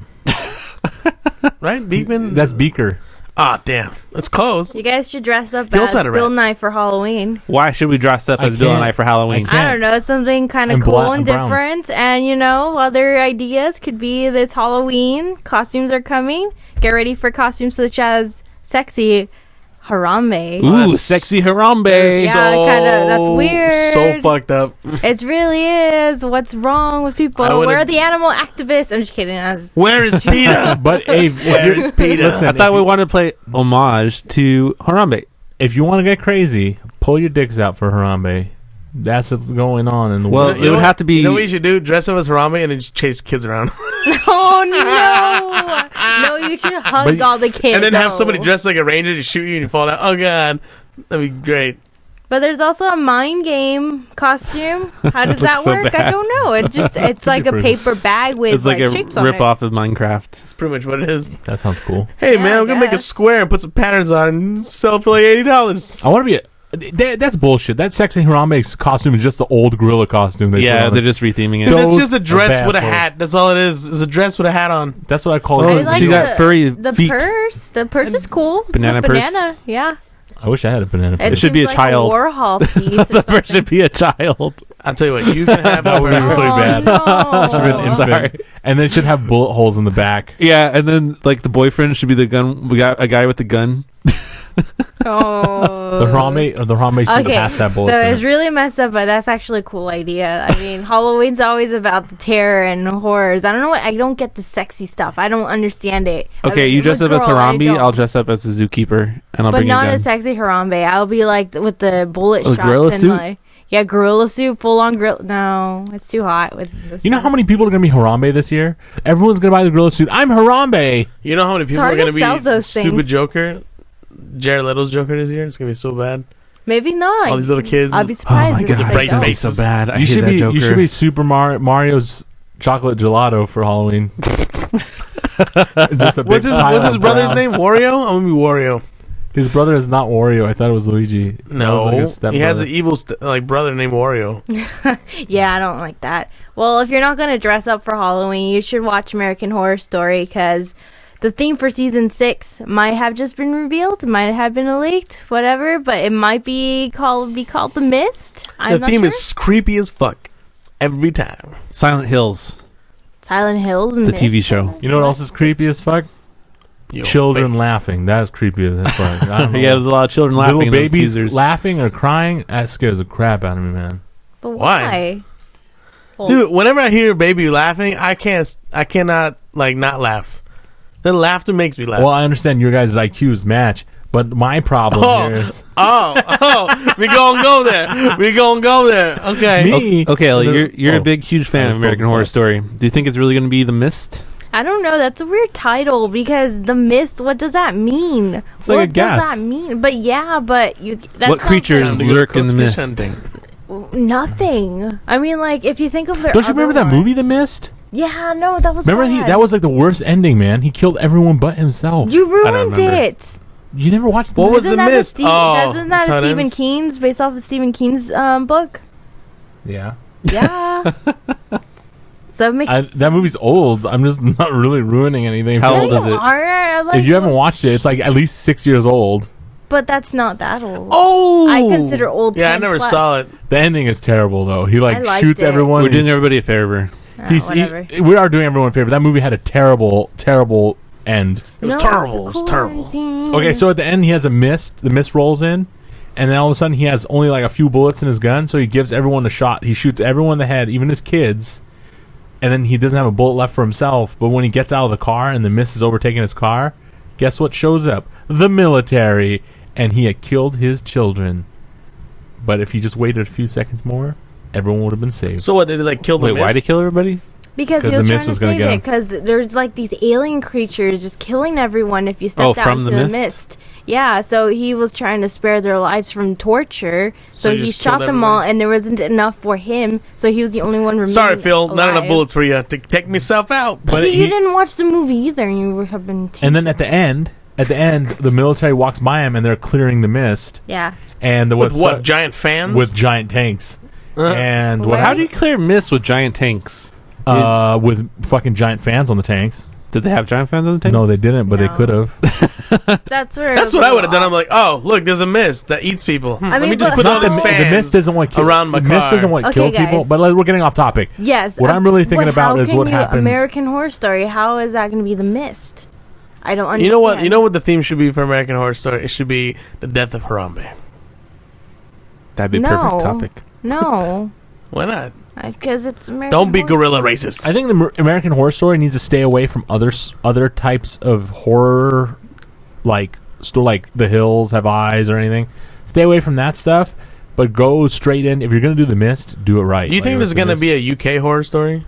Right, Beekman. That's Beaker. Ah, damn, that's close. you guys should dress up He as also had a Bill rat. Nye for Halloween. Why should we dress up I as Bill and can't. I for Halloween? I I can't. don't know. It's something kind of And cool black and and brown. different. And, other ideas could be this Halloween. Costumes are coming. Get ready for costumes such as sexy Harambe. Ooh, that's- sexy Harambe. Yeah, kinda- that's weird. So fucked up. It really is. What's wrong with people? I would've- Where are the animal activists? I'm just kidding. Where is Peter? But hey, if Where you're- is Peter? Listen, I thought we wanted to play homage to Harambe. if you want to get crazy, pull your dicks out for Harambe. That's what's going on in the Well, world. it would have to be. You know what you should do? Dress up as Harambe and then just chase kids around. Oh no! No, you should hug But- all the kids. and then have though. somebody dressed like a ranger to shoot you and you fall down. Oh, God. That'd be great. But there's also a mind game costume. How does that so work? bad. I don't know. It's like a Super- paper bag with It's like a shapes on rip it. off of Minecraft. That's pretty much what it is. That sounds cool. Hey, Yeah, man, I we're going to make a guess. square and put some patterns on and sell it for like $80. I want to be. That's bullshit. That sexy Harambe costume is just the old gorilla costume. They put Yeah, on they're it. just retheming it. Dude, Those it's just a dress are with a assholes. hat. That's all it is. It's a dress with a hat on. That's what I call Oh, I it. like she the, got furry the feet. purse. The purse is cool. It's Banana a purse. banana. Yeah. I wish I had a banana. It should seems be a like child. A Warhol piece. Or The first something. should be a child. I'll tell you what. You can have That was that. really bad. No. Should be an infant. Sorry. And then it should have bullet holes in the back. Yeah, and then like the boyfriend should be the gun. We got a guy with the gun. Oh. The Harambe should have passed that bullet. So it's really messed up, but that's actually a cool idea. I mean, Halloween's always about the terror and horrors. I don't know. I don't get the sexy stuff. I don't understand it. Okay, you dress up as Harambe. I'll dress up as a zookeeper, and I'll but bring not a a gun. sexy Harambe. I'll be like with the bullet A shots gorilla and suit? like gorilla suit, full on gorilla. No, it's too hot with. This You know how many people are going to be Harambe this year? Everyone's going to buy the gorilla suit. I'm Harambe. You know how many people Target are going to sells be those stupid things. Joker? Jared Leto's Joker this year? It's going to be so bad. Maybe not. All these little kids. I'll be Oh surprised. my if god, they brace don't. that'd be so faces. bad. I You hate should that be Joker. you should be Super Mario's chocolate gelato for Halloween. Just a What's big his pile What's his of brother's brown. name? Wario. I'm gonna be Wario. His brother is not Wario. I thought it was Luigi. That was No, like his he has stepbrother. an evil brother named Wario. Yeah, I don't like that. Well, if you're not going to dress up for Halloween, you should watch American Horror Story because the theme for season 6 might have just been revealed, might have been leaked, whatever, but it might be called The Mist. I'm The not theme sure. is creepy as fuck every time. Silent Hills, Silent Hills and the Mist. TV show. You know what else is creepy as fuck? Your Children face. laughing. That is creepy as fuck. I don't know. Yeah, there's a lot of children laughing. Little in those babies teasers. laughing or crying. That scares the crap out of me, man. But Why? why? Well, Dude, whenever I hear a baby laughing, I cannot like not laugh. The laughter makes me laugh. Well, I understand your guys' IQs match, but my problem here is we gonna go there. We gonna go there. Okay. me. Okay, Ellie, you're Oh. a big, huge fan I of was American told Horror to Story. Do you think it's really going to be The Mist? I don't know. That's a weird title because The Mist, what does that mean? It's like a what gas. does that mean? But yeah, but you. That What sounds creatures Time to go lurk in the Christmas mist? hunting. Nothing. I mean, like, if you think of their Don't you remember other that movie, ones- The Mist? Yeah, no, that was Remember bad. that was like the worst ending, man. He killed everyone but himself. You don't ruined remember. it. You never watched the What was Isn't The that a Mist? Steve- Oh, isn't that's that how a it Stephen is? King's, based off of Stephen King's book? Yeah. Yeah. So it makes That movie's old. I'm just not really ruining anything. How Yeah, old you is it? are. I like If you haven't it. watched it, it's like at least 6 years old. But that's not that old. Oh, I consider old. Yeah, I 10 never plus. saw it. The ending is terrible, though. He I like liked shoots it. everyone. We're doing He's- everybody a favor. Whatever. We are doing everyone a favor. That movie had a terrible, terrible end. It was No, terrible. It it's a was terrible. thing. Okay, so at the end he has a mist. The mist rolls in, and then all of a sudden he has only like a few bullets in his gun. So he gives everyone a shot. He shoots everyone in the head, even his kids. And then he doesn't have a bullet left for himself. But when he gets out of the car and the mist is overtaking his car, guess what shows up? The military, and he had killed his children. But if he just waited a few seconds more, everyone would have been saved. So what did he like kill the Wait, why'd he mist? kill everybody? Because 'Cause he was the trying mist to was gonna save get it. him. Because there's like these alien creatures just killing everyone if you step Oh, out from into the the mist? mist. Yeah, so he was trying to spare their lives from torture. So he he just shot killed them all, everyone? and there wasn't enough for him. So he was the only one remaining. Sorry, Phil. Not enough alive. bullets for you to take myself out. But See, you he- didn't watch the movie either, and you have been. and then at the end, the military walks by him and they're clearing the mist. Yeah. And the With what's what? Giant fans? with giant tanks. And Well, what How do you clear mist with giant tanks? with fucking giant fans on the tanks. Did they have giant fans on the tanks? No, they didn't, but they No. could have. That's where. That's what I would have done. I'm like, oh, look, there's a mist that eats people. I Let mean, me just but put how- all the, these mi- fans the mist doesn't want to kill around my the mist car. doesn't want to Okay, kill people. guys. But we're getting off topic. Yes. What I'm really thinking about how is can what you- happens- American Horror Story. How is that going to be the mist? I don't understand. You know what? You know what the theme should be for American Horror Story? It should be the death of Harambe. That'd be a No. perfect topic. No, Why not? because it's American. Don't be Horror gorilla Story. racist. I think the American Horror Story needs to stay away from other types of horror, like The Hills Have Eyes or anything. Stay away from that stuff, but go straight in. If you're gonna do The Mist, do it right. Do you think there's going to be a UK horror story?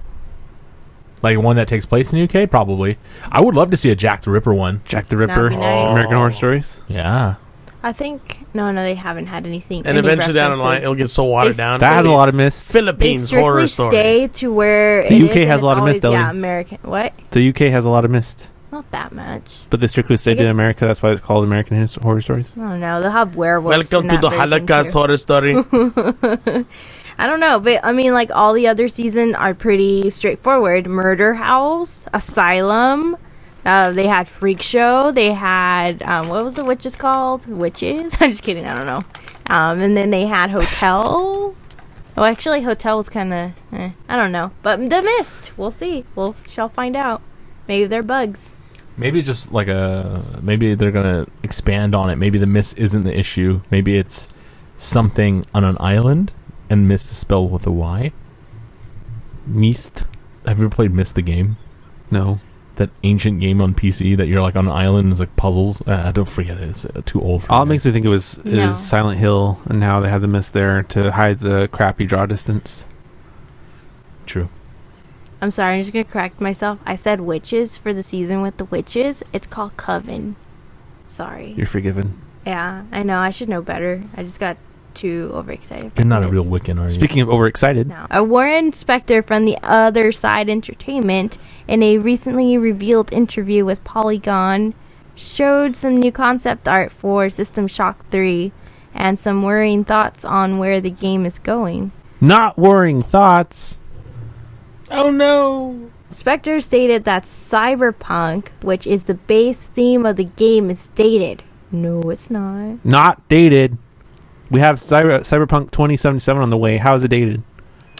like one that takes place in the UK? Probably. I would love to see a Jack the Ripper one. Jack the Ripper, That'd be nice. American Horror Stories. Yeah. I think no, they haven't had anything. And any eventually down the line, references. it'll get so watered They down. That has a lot of mist. They Philippines strictly horror story. stay to where The it UK is, has and a lot it's of mist, always- Ellie. Yeah, American. What? The UK has a lot of mist, Not that much. but they strictly stayed I in guess- America. That's why it's called American Horror Stories. I don't know. They'll have werewolves. Welcome in to that the version, Holocaust too. horror story. I don't know, but I mean, like all the other seasons are pretty straightforward. Murder House, Asylum. They had Freak Show. They had what was the witches called? Witches? I'm just kidding. I don't know. And then they had Hotel. Oh, actually, Hotel was kind of I don't know. But The Mist. We'll see. Shall find out. Maybe they're bugs. Maybe just maybe they're gonna expand on it. Maybe the mist isn't the issue. Maybe it's something on an island, and mist is spelled with a Y. Mist? Have you ever played Mist the game? No. That ancient game on PC that you're like on an island and it's like puzzles. I don't forget it. It's too old for All it me. makes me think it was No. is Silent Hill, and how they had the mist there to hide the crappy draw distance. True. I'm sorry. I'm just gonna correct myself. I said witches for the season with the witches. It's called Coven. Sorry. You're forgiven. Yeah, I know. I should know better. I just got too overexcited. You're not a this. real Wiccan, are you? Speaking of overexcited, No. A Warren Spector from the Other Side Entertainment, in a recently revealed interview with Polygon, showed some new concept art for System Shock 3 and some worrying thoughts on where the game is going. not worrying thoughts. Oh no! Spector stated that cyberpunk, which is the base theme of the game, is dated. No, it's not. Not dated. We have Cyberpunk 2077 on the way. How is it dated?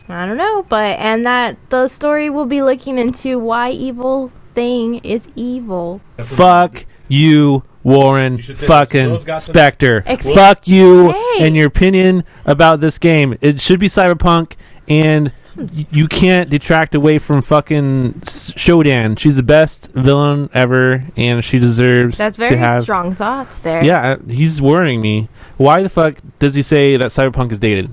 I don't know, and that the story will be looking into why evil thing is evil. Fuck you, Warren fucking Spector. Ex- Fuck you Hey. and your opinion about this game. It should be Cyberpunk, and you can't detract away from fucking Shodan. She's the best villain ever, and she deserves That's to very have... strong thoughts there. Yeah, he's worrying me. Why the fuck does he say that Cyberpunk is dated?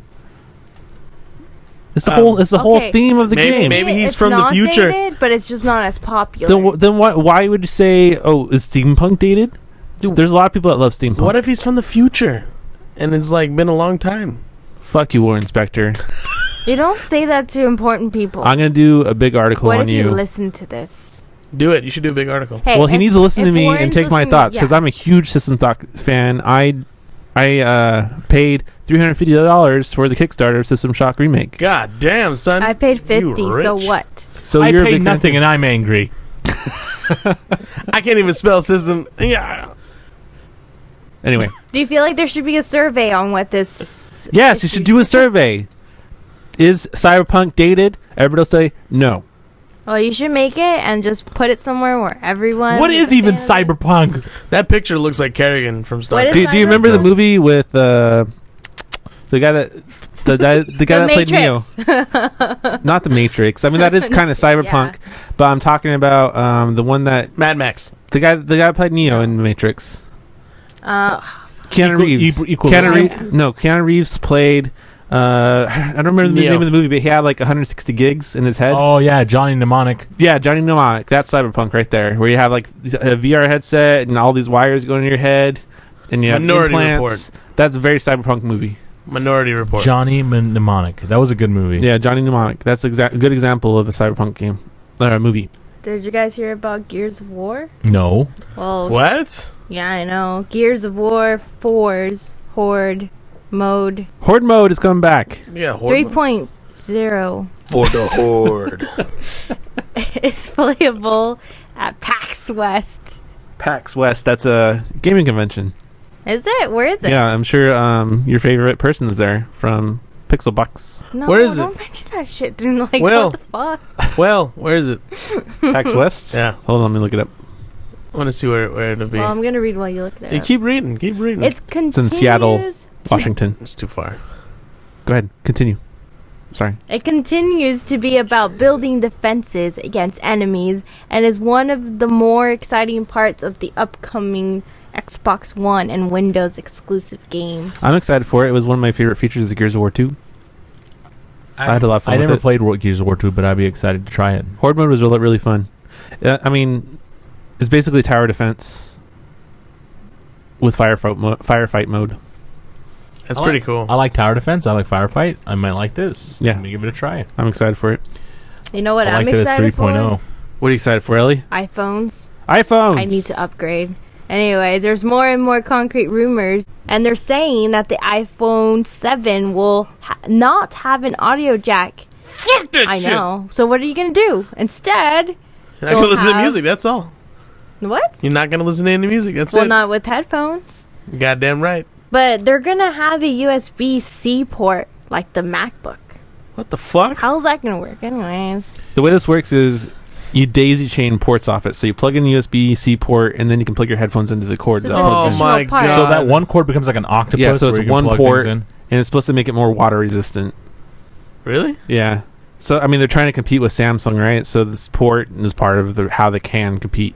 It's the whole okay. theme of the game. Maybe he's it's from the not future. dated, but it's just not as popular. Then why would you say, oh, is steampunk dated? There's a lot of people that love steampunk. What if he's from the future, and it's like been a long time? Fuck you, Warren Spector. You don't say that to important people. I'm gonna do a big article What on if you you. listen to this? Do it. You should do a big article. Hey, Well, he needs to listen to me and Warren's take my listening- thoughts because yeah. I'm a huge System Shock fan. I paid $350 for the Kickstarter of System Shock remake. God damn, son. I paid You 50. So rich. what? So I you're a paid big nothing fan. and I'm angry. I can't even spell system. Yeah. Anyway, Do you feel like there should be a survey on what this? yes, you should do a survey. Is Cyberpunk dated? Everybody will say no. Well, you should make it and just put it somewhere where everyone. What is even cyberpunk? That picture looks like Kerrigan from Star What Trek. is Do you remember the Cyberpunk? movie with the guy that the guy that played Neo? Not the Matrix. I mean, that is kind of cyberpunk, but I'm talking about the one that Mad Max. the guy that played Neo in the Matrix. Keanu Reeves. Keanu Reeves played. I don't remember the Neo. name of the movie, but he had like 160 gigs in his head. Oh yeah, Johnny Mnemonic. Yeah, Johnny Mnemonic. That's cyberpunk right there, where you have like a VR headset and all these wires going in your head, and you have Minority implants. That's a very cyberpunk movie. Minority Report. Johnny Mnemonic. That was a good movie. Yeah, Johnny Mnemonic. That's a good example of a cyberpunk game, movie. Did you guys hear about Gears of War? No. Well, What? yeah, I know. Gears of War 4's Horde mode Horde mode is coming back. Yeah, Horde. 3.0 For the Horde. is playable at PAX West. PAX West. That's a gaming convention. Is it? Where is it? Yeah, I'm sure your favorite person is there from Pixel Bucks. No, Where is don't mention that shit, dude. Like, Well- what the fuck? Well, where is it? PAX West? Yeah. Hold on, let me look it up. I want to see where it'll be. Well, I'm gonna read while you look there. You keep reading. Keep reading. It's continues. in Seattle. Washington. It's too far. Go ahead. Continue. Sorry. It continues to be about building defenses against enemies and is one of the more exciting parts of the upcoming Xbox One and Windows exclusive game. I'm excited for it. It was one of my favorite features of Gears of War 2. I had a lot of fun I with never it. played Gears of War 2, but I'd be excited to try it. Horde mode was really fun. I mean, it's basically tower defense with firefight mode. That's pretty cool. I like tower defense. I like firefight. I might like this. Yeah. Let me give it a try. I'm excited for it. You know what I I'm like that it's excited 3.0. What are you excited for, Ellie? for? iPhones. iPhones! I need to upgrade. Anyways, there's more and more concrete rumors, and they're saying that the iPhone 7 will not have an audio jack. Fuck that I shit. know. So what are you going to do? Instead, You're not going to You'll listen to have- music. That's all. what? You're not going to listen to any music. That's Well, it. not with headphones. Goddamn right. But they're going to have a USB-C port like the MacBook. What the fuck? How's that going to work anyways? The way this works is you daisy chain ports off it. So you plug in a USB-C port, and then you can plug your headphones into the cord. So that it's an plugs in. additional my part. God. So that one cord becomes like an octopus. Yeah, so it's where you can one plug port. things in. And it's supposed to make it more water resistant. Really? Yeah. So, I mean, they're trying to compete with Samsung, right? So this port is part of how they can compete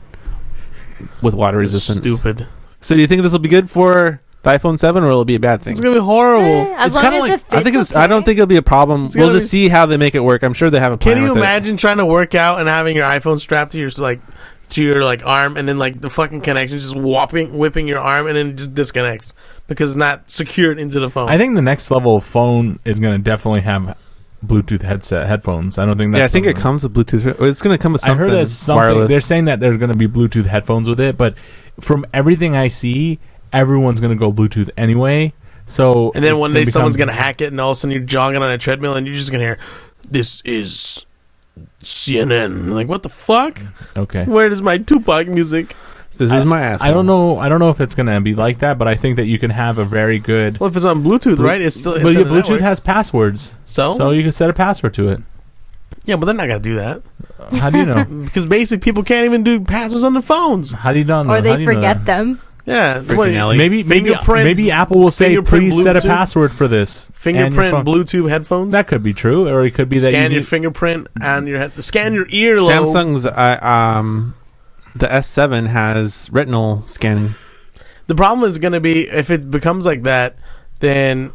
with water resistance. Stupid. So do you think this will be good for the iPhone 7, or will it be a bad thing? It's going to be horrible. As It's long kinda as like- it fits, I think it's. okay. I don't think it'll be a problem. It's We'll gonna just be see how they make it work. I'm sure they have a plan Can you with it. imagine trying to work out and having your iPhone strapped to your like to your like arm, and then like the fucking connection just whipping your arm, and then it just disconnects because it's not secured into the phone. I think the next level of phone is going to definitely have Bluetooth headphones. I don't think that's... Yeah, I think it comes with Bluetooth. It's going to come with something. I heard that something... wireless. They're saying that there's going to be Bluetooth headphones with it, but from everything I see, everyone's going to go Bluetooth anyway. So and then one day someone's going to hack it, and all of a sudden you're jogging on a treadmill, and you're just going to hear, "This is CNN." Like, what the fuck? Okay. Where is my Tupac music? This is my ass. I don't know if it's going to be like that, but I think that you can have a very good... Well, if it's on Bluetooth, right? It's still... But your Bluetooth has passwords. So you can set a password to it. Yeah, but they're not going to do that. How do you know? Because basic people can't even do passwords on their phones. How do you not know? Or they forget them. Yeah. Maybe Apple will say, please set a password for this. Fingerprint Bluetooth headphones? That could be true, or it could be that scan your fingerprint on your head. Scan your earlobe. Samsung's the S7 has retinal scanning. The problem is going to be if it becomes like that, then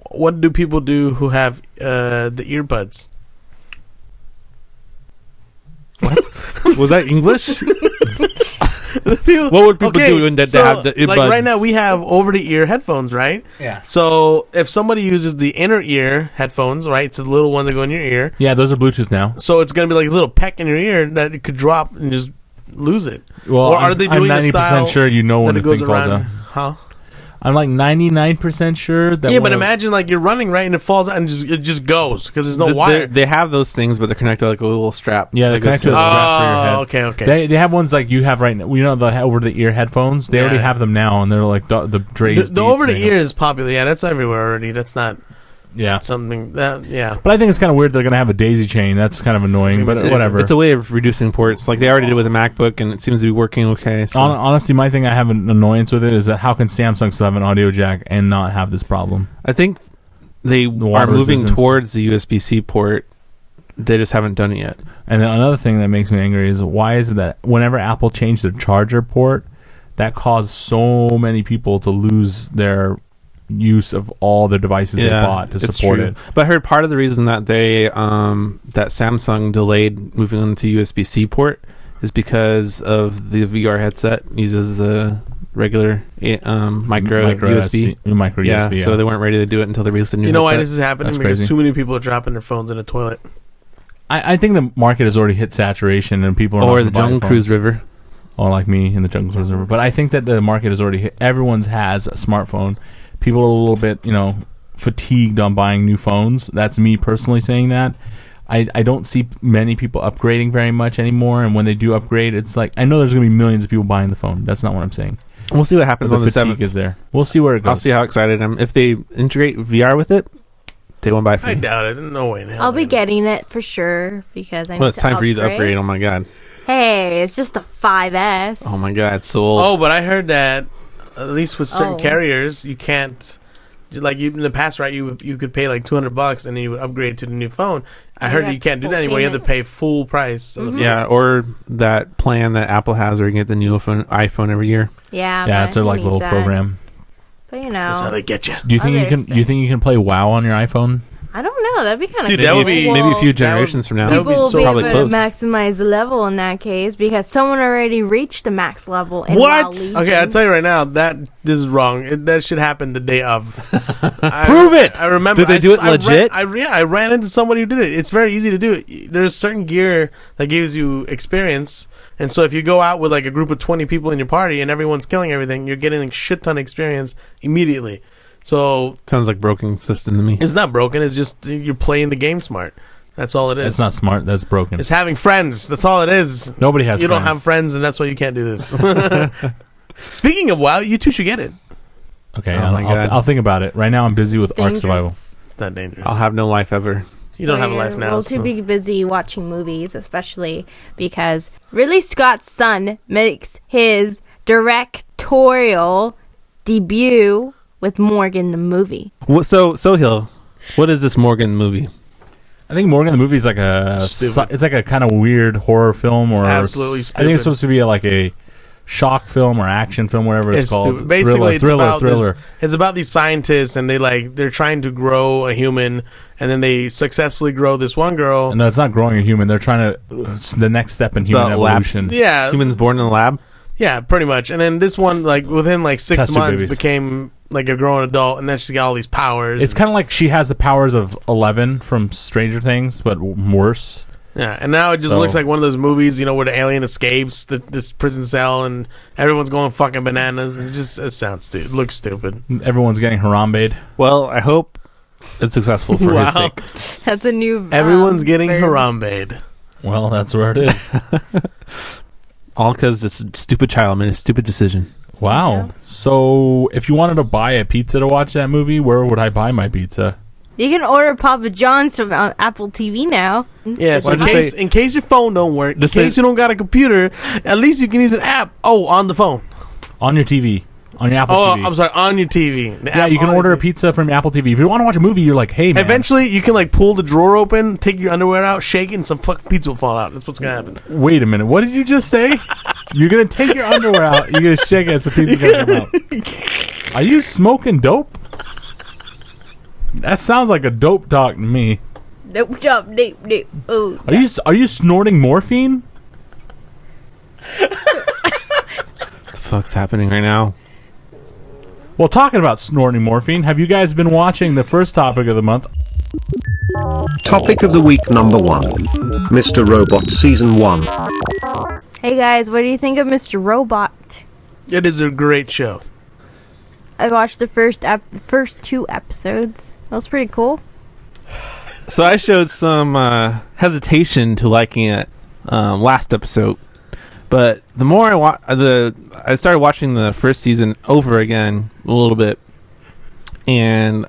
what do people do who have the earbuds? What? Was that English? What would people do when they have the earbuds? Like right now, we have over-the-ear headphones, right? Yeah. So if somebody uses the inner ear headphones, right, it's the little one that go in your ear. Yeah, those are Bluetooth now. So it's going to be like a little peck in your ear that it could drop and just lose it. Well, or are they doing I'm 90% sure you know when it it goes falls around? out. Huh? I'm like 99% sure that... Yeah, but imagine like you're running, right, and it falls out and it just goes because there's no wire. They have those things, but they're connected like a little strap. Yeah, they're connected to a strap for your head. Okay. They have ones like you have right now. You know, the over-the-ear headphones? They already have them now, and they're like the Dre's The over-the-ear is popular. Yeah, that's everywhere already. That's not... Yeah. Something that, yeah. But I think it's kind of weird they're going to have a daisy chain. That's kind of annoying, but whatever. It's a way of reducing ports. Like they already did with a MacBook, and it seems to be working okay. So. Honestly, my thing I have an annoyance with it is that how can Samsung still have an audio jack and not have this problem? I think they are moving towards the USB-C port. They just haven't done it yet. And then another thing that makes me angry is why is it that whenever Apple changed their charger port, that caused so many people to lose their use of all the devices they bought to support it. But I heard part of the reason that they that Samsung delayed moving on to USB-C port is because of the VR headset uses the regular micro USB. Yeah, so they weren't ready to do it until they released a new headset. You know why this is happening? That's because crazy. Too many people are dropping their phones in the toilet. I think the market has already hit saturation and people are or the Jungle Cruise River. Or like me in the Jungle Cruise River. But I think that the market has already hit. Everyone has a smartphone. People are a little bit, fatigued on buying new phones. That's me personally saying that. I don't see many people upgrading very much anymore, and when they do upgrade, it's like, I know there's going to be millions of people buying the phone. That's not what I'm saying. We'll see what happens on the 7th. Is there. We'll see where it goes. I'll see how excited I am. If they integrate VR with it, they won't buy it for me. I doubt it. No way in hell. I'll be getting it for sure because I need to it's time for you to upgrade. Oh my god. Hey, it's just a 5S. Oh my god, it's so old. Oh, but I heard that at least with certain carriers, you can't. Like in the past, right? You could pay like $200 and then you would upgrade to the new phone. I heard you can't do that anymore. You have to pay full price. Mm-hmm. Yeah, or that plan that Apple has, where you get the new iPhone every year. Yeah, it's their like little program. But that's how they get you. Do you think you can play WoW on your iPhone? I don't know. That'd be kind of cool. That would be maybe a few generations from now. People will be probably able close. to maximize the level in that case because someone already reached the max level. In What? WoW Legion. Okay, I'll tell you right now that this is wrong. That should happen the day of. Prove it. I remember. Did they do it legit? I ran into somebody who did it. It's very easy to do it. There's certain gear that gives you experience, and so if you go out with like a group of 20 people in your party and everyone's killing everything, you're getting a shit ton of experience immediately. So sounds like broken system to me. It's not broken. It's just you're playing the game smart. That's all it is. It's not smart. That's broken. It's having friends. That's all it is. Nobody has. You friends. don't have friends, and that's why you can't do this. Speaking of WoW, you two should get it. Okay, I'll think about it. Right now, I'm busy with Ark Survival. It's not dangerous. I'll have no life ever. You don't have a life now. Well, too busy watching movies, especially because Ridley Scott's son makes his directorial debut with Morgan the movie. So Hill, what is this Morgan movie? I think Morgan the movie is like it's like a kind of weird horror film, or absolutely stupid. I think it's supposed to be like a shock film or action film, whatever it's called. Stupid. Basically, thriller. It's about these scientists, and they're trying to grow a human, and then they successfully grow this one girl. No, it's not growing a human. They're trying to the next step in human evolution. Yeah, humans born in the lab. Yeah, pretty much. And then this one, like within like 6 months, became like a grown adult, and then she's got all these powers. It's kind of like she has the powers of 11 from Stranger Things, but worse. Yeah, and now it just looks like one of those movies, where the alien escapes this prison cell, and everyone's going fucking bananas. It sounds stupid. It looks stupid. Everyone's getting Harambe'd. Well, I hope it's successful for his sake. That's a new. Everyone's getting Harambe'd. Well, that's where it is. All because this stupid child made a stupid decision. Wow. Yeah. So, if you wanted to buy a pizza to watch that movie, where would I buy my pizza? You can order Papa John's from Apple TV now. Yeah, so in case your phone don't work, in case you don't got a computer, at least you can use an app. Oh, on the phone. On your TV. On your Apple TV. Oh, I'm sorry, on your TV. Yeah, you can order a pizza from your Apple TV. If you want to watch a movie, you're like, hey, man. Eventually, you can pull the drawer open, take your underwear out, shake it, and some fucking pizza will fall out. That's what's going to happen. Wait a minute. What did you just say? You're going to take your underwear out, you're going to shake it, and some pizza's going to come out. Are you smoking dope? That sounds like a dope talk to me. Dope. Oh. Are you snorting morphine? What the fuck's happening right now? Well, talking about snorting morphine, have you guys been watching the first topic of the month? Topic of the week number 1. Mr. Robot Season 1. Hey guys, what do you think of Mr. Robot? It is a great show. I watched the first 2 episodes. That was pretty cool. So I showed some hesitation to liking it last episode, but the more I started watching the first season over again a little bit, and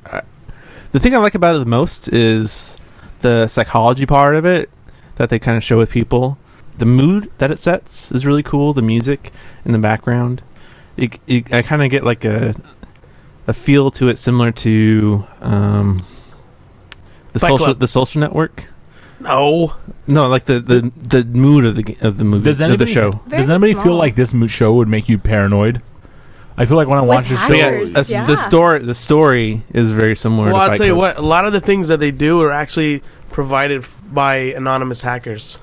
the thing I like about it the most is the psychology part of it that they kind of show with people. The mood that it sets is really cool. The music in the background, I kind of get like a feel to it similar to the social network. No, like the mood of the movie, of the show. Does anybody feel like this show would make you paranoid? I feel like when I watch this show, the story is very similar. Well, I'll tell you what, a lot of the things that they do are actually provided by anonymous hackers.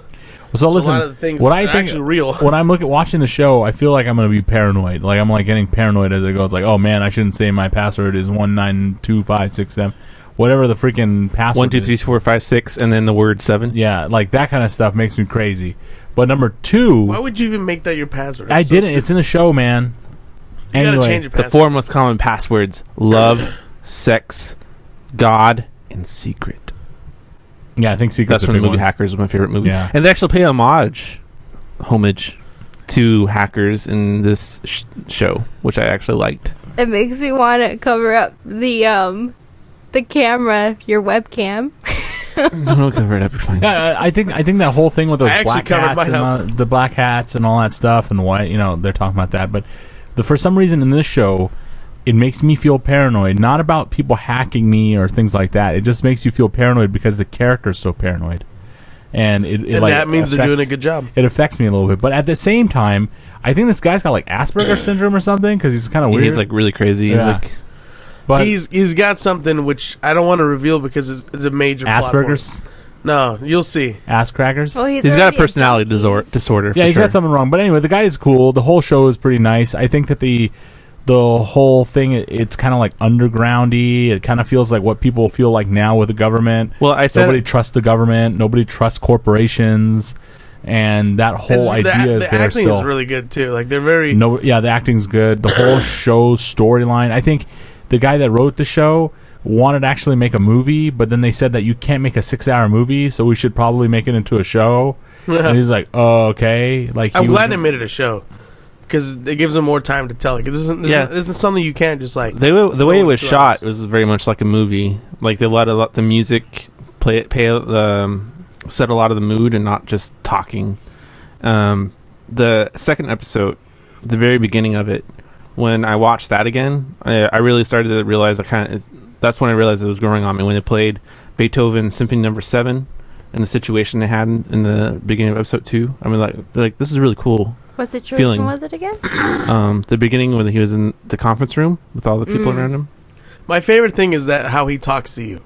So listen, a lot of the things what I think actually real. When I'm watching the show, I feel like I'm going to be paranoid. Like I'm getting paranoid as it goes. Like, oh man, I shouldn't say my password is 19256 whatever the freaking password. 1 2 3 4 5 6 and then the word 7. Yeah, like that kind of stuff makes me crazy. But number 2, why would you even make that your password? I didn't. It's in the show, man. You gotta change your password. The 4 most common passwords: love, sex, God, and secret. Yeah, I think Secret's that's from the movie Hackers, one of my favorite movies. Yeah. And they actually pay homage to hackers in this show, which I actually liked. It makes me want to cover up the camera, your webcam. I'll cover it up. You're fine. Yeah, I think that whole thing with those black hats and the black hats and all that stuff and why they're talking about that, but for some reason in this show, it makes me feel paranoid. Not about people hacking me or things like that. It just makes you feel paranoid because the character's so paranoid, and that means they're doing a good job. It affects me a little bit, but at the same time, I think this guy's got like Asperger's syndrome or something because he's kind of weird. He's like really crazy. Yeah. But he's got something which I don't want to reveal because it's a major Asperger's. Plot point. No, you'll see. Ass crackers. Well, he's got a personality disorder. Yeah, he's got something wrong. But anyway, the guy is cool. The whole show is pretty nice. I think that the whole thing, it's kind of like undergroundy. It kind of feels like what people feel like now with the government. Well, nobody trusts the government. Nobody trusts corporations. And that whole idea is there still. The acting is really good too. Like they're very. The acting's good. The whole show storyline. I think the guy that wrote the show wanted to actually make a movie, but then they said that you can't make a 6-hour movie, so we should probably make it into a show. And he's like, "Oh, okay." Like, I'm glad they made it a show because it gives them more time to tell. Like, this isn't something you can't just like. The way it was shot was very much like a movie. Like they let the music set a lot of the mood and not just talking. The second episode, the very beginning of it, when I watched that again, I really started to realize that's when I realized it was growing on me when they played Beethoven's Symphony No. 7 and the situation they had in the beginning of episode 2. I mean, like this is really cool. What situation feeling. was it again? The beginning when he was in the conference room with all the people around him. My favorite thing is that how he talks to you.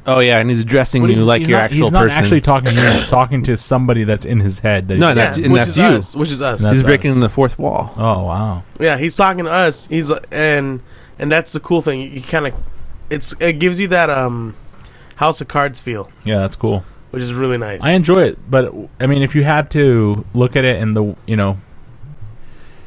Oh yeah, and he's addressing you like your actual he's not person. actually talking to you. He's talking to somebody that's in his head. That No, he's- that's- and which that's is you. us. Which is us. That's He's breaking us. the fourth wall. Oh wow. Yeah, he's talking to us. He's and that's the cool thing. You kind of it gives you that House of Cards feel, Yeah, that's cool. which is really nice. I enjoy it, but I mean, if you had to look at it in the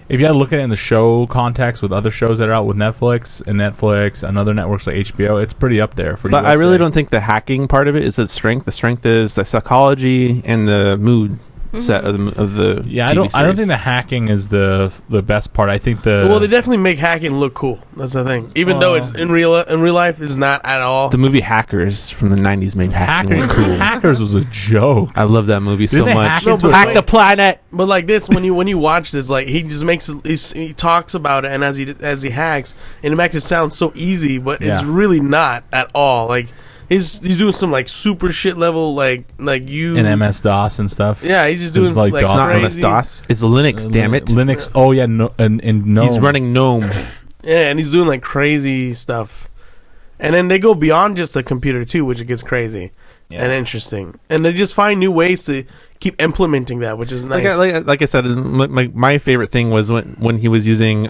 if you had to look at it in the show context with other shows that are out with Netflix and other networks like HBO, it's pretty up there for. But I really USA. don't think the hacking part of it is its strength. The strength is the psychology and the mood set of the Yeah, TV I don't series. think the hacking is the best part. I think the well, they definitely make hacking look cool. That's the thing. Even though it's in real life, it's not at all. the movie Hackers from the 90s made hacking look cool. Hackers was a joke. I love that movie so Didn't they much. hack No, into but a- Hack the planet. But like this, when you watch this, like he just makes it. He talks about it, and as he hacks, and it makes it sound so easy, but it's Yeah. really not at all. Like he's doing some like super shit level like you in MS DOS and stuff. Yeah, he's just It was doing like like DOS. It's not MS crazy. DOS. It's Linux, damn it. Linux. Oh yeah, no, and GNOME. He's running GNOME. Yeah, and he's doing like crazy stuff. And then they go beyond just the computer too, which it gets crazy and interesting. And they just find new ways to keep implementing that, which is nice. Like I said, my favorite thing was when he was using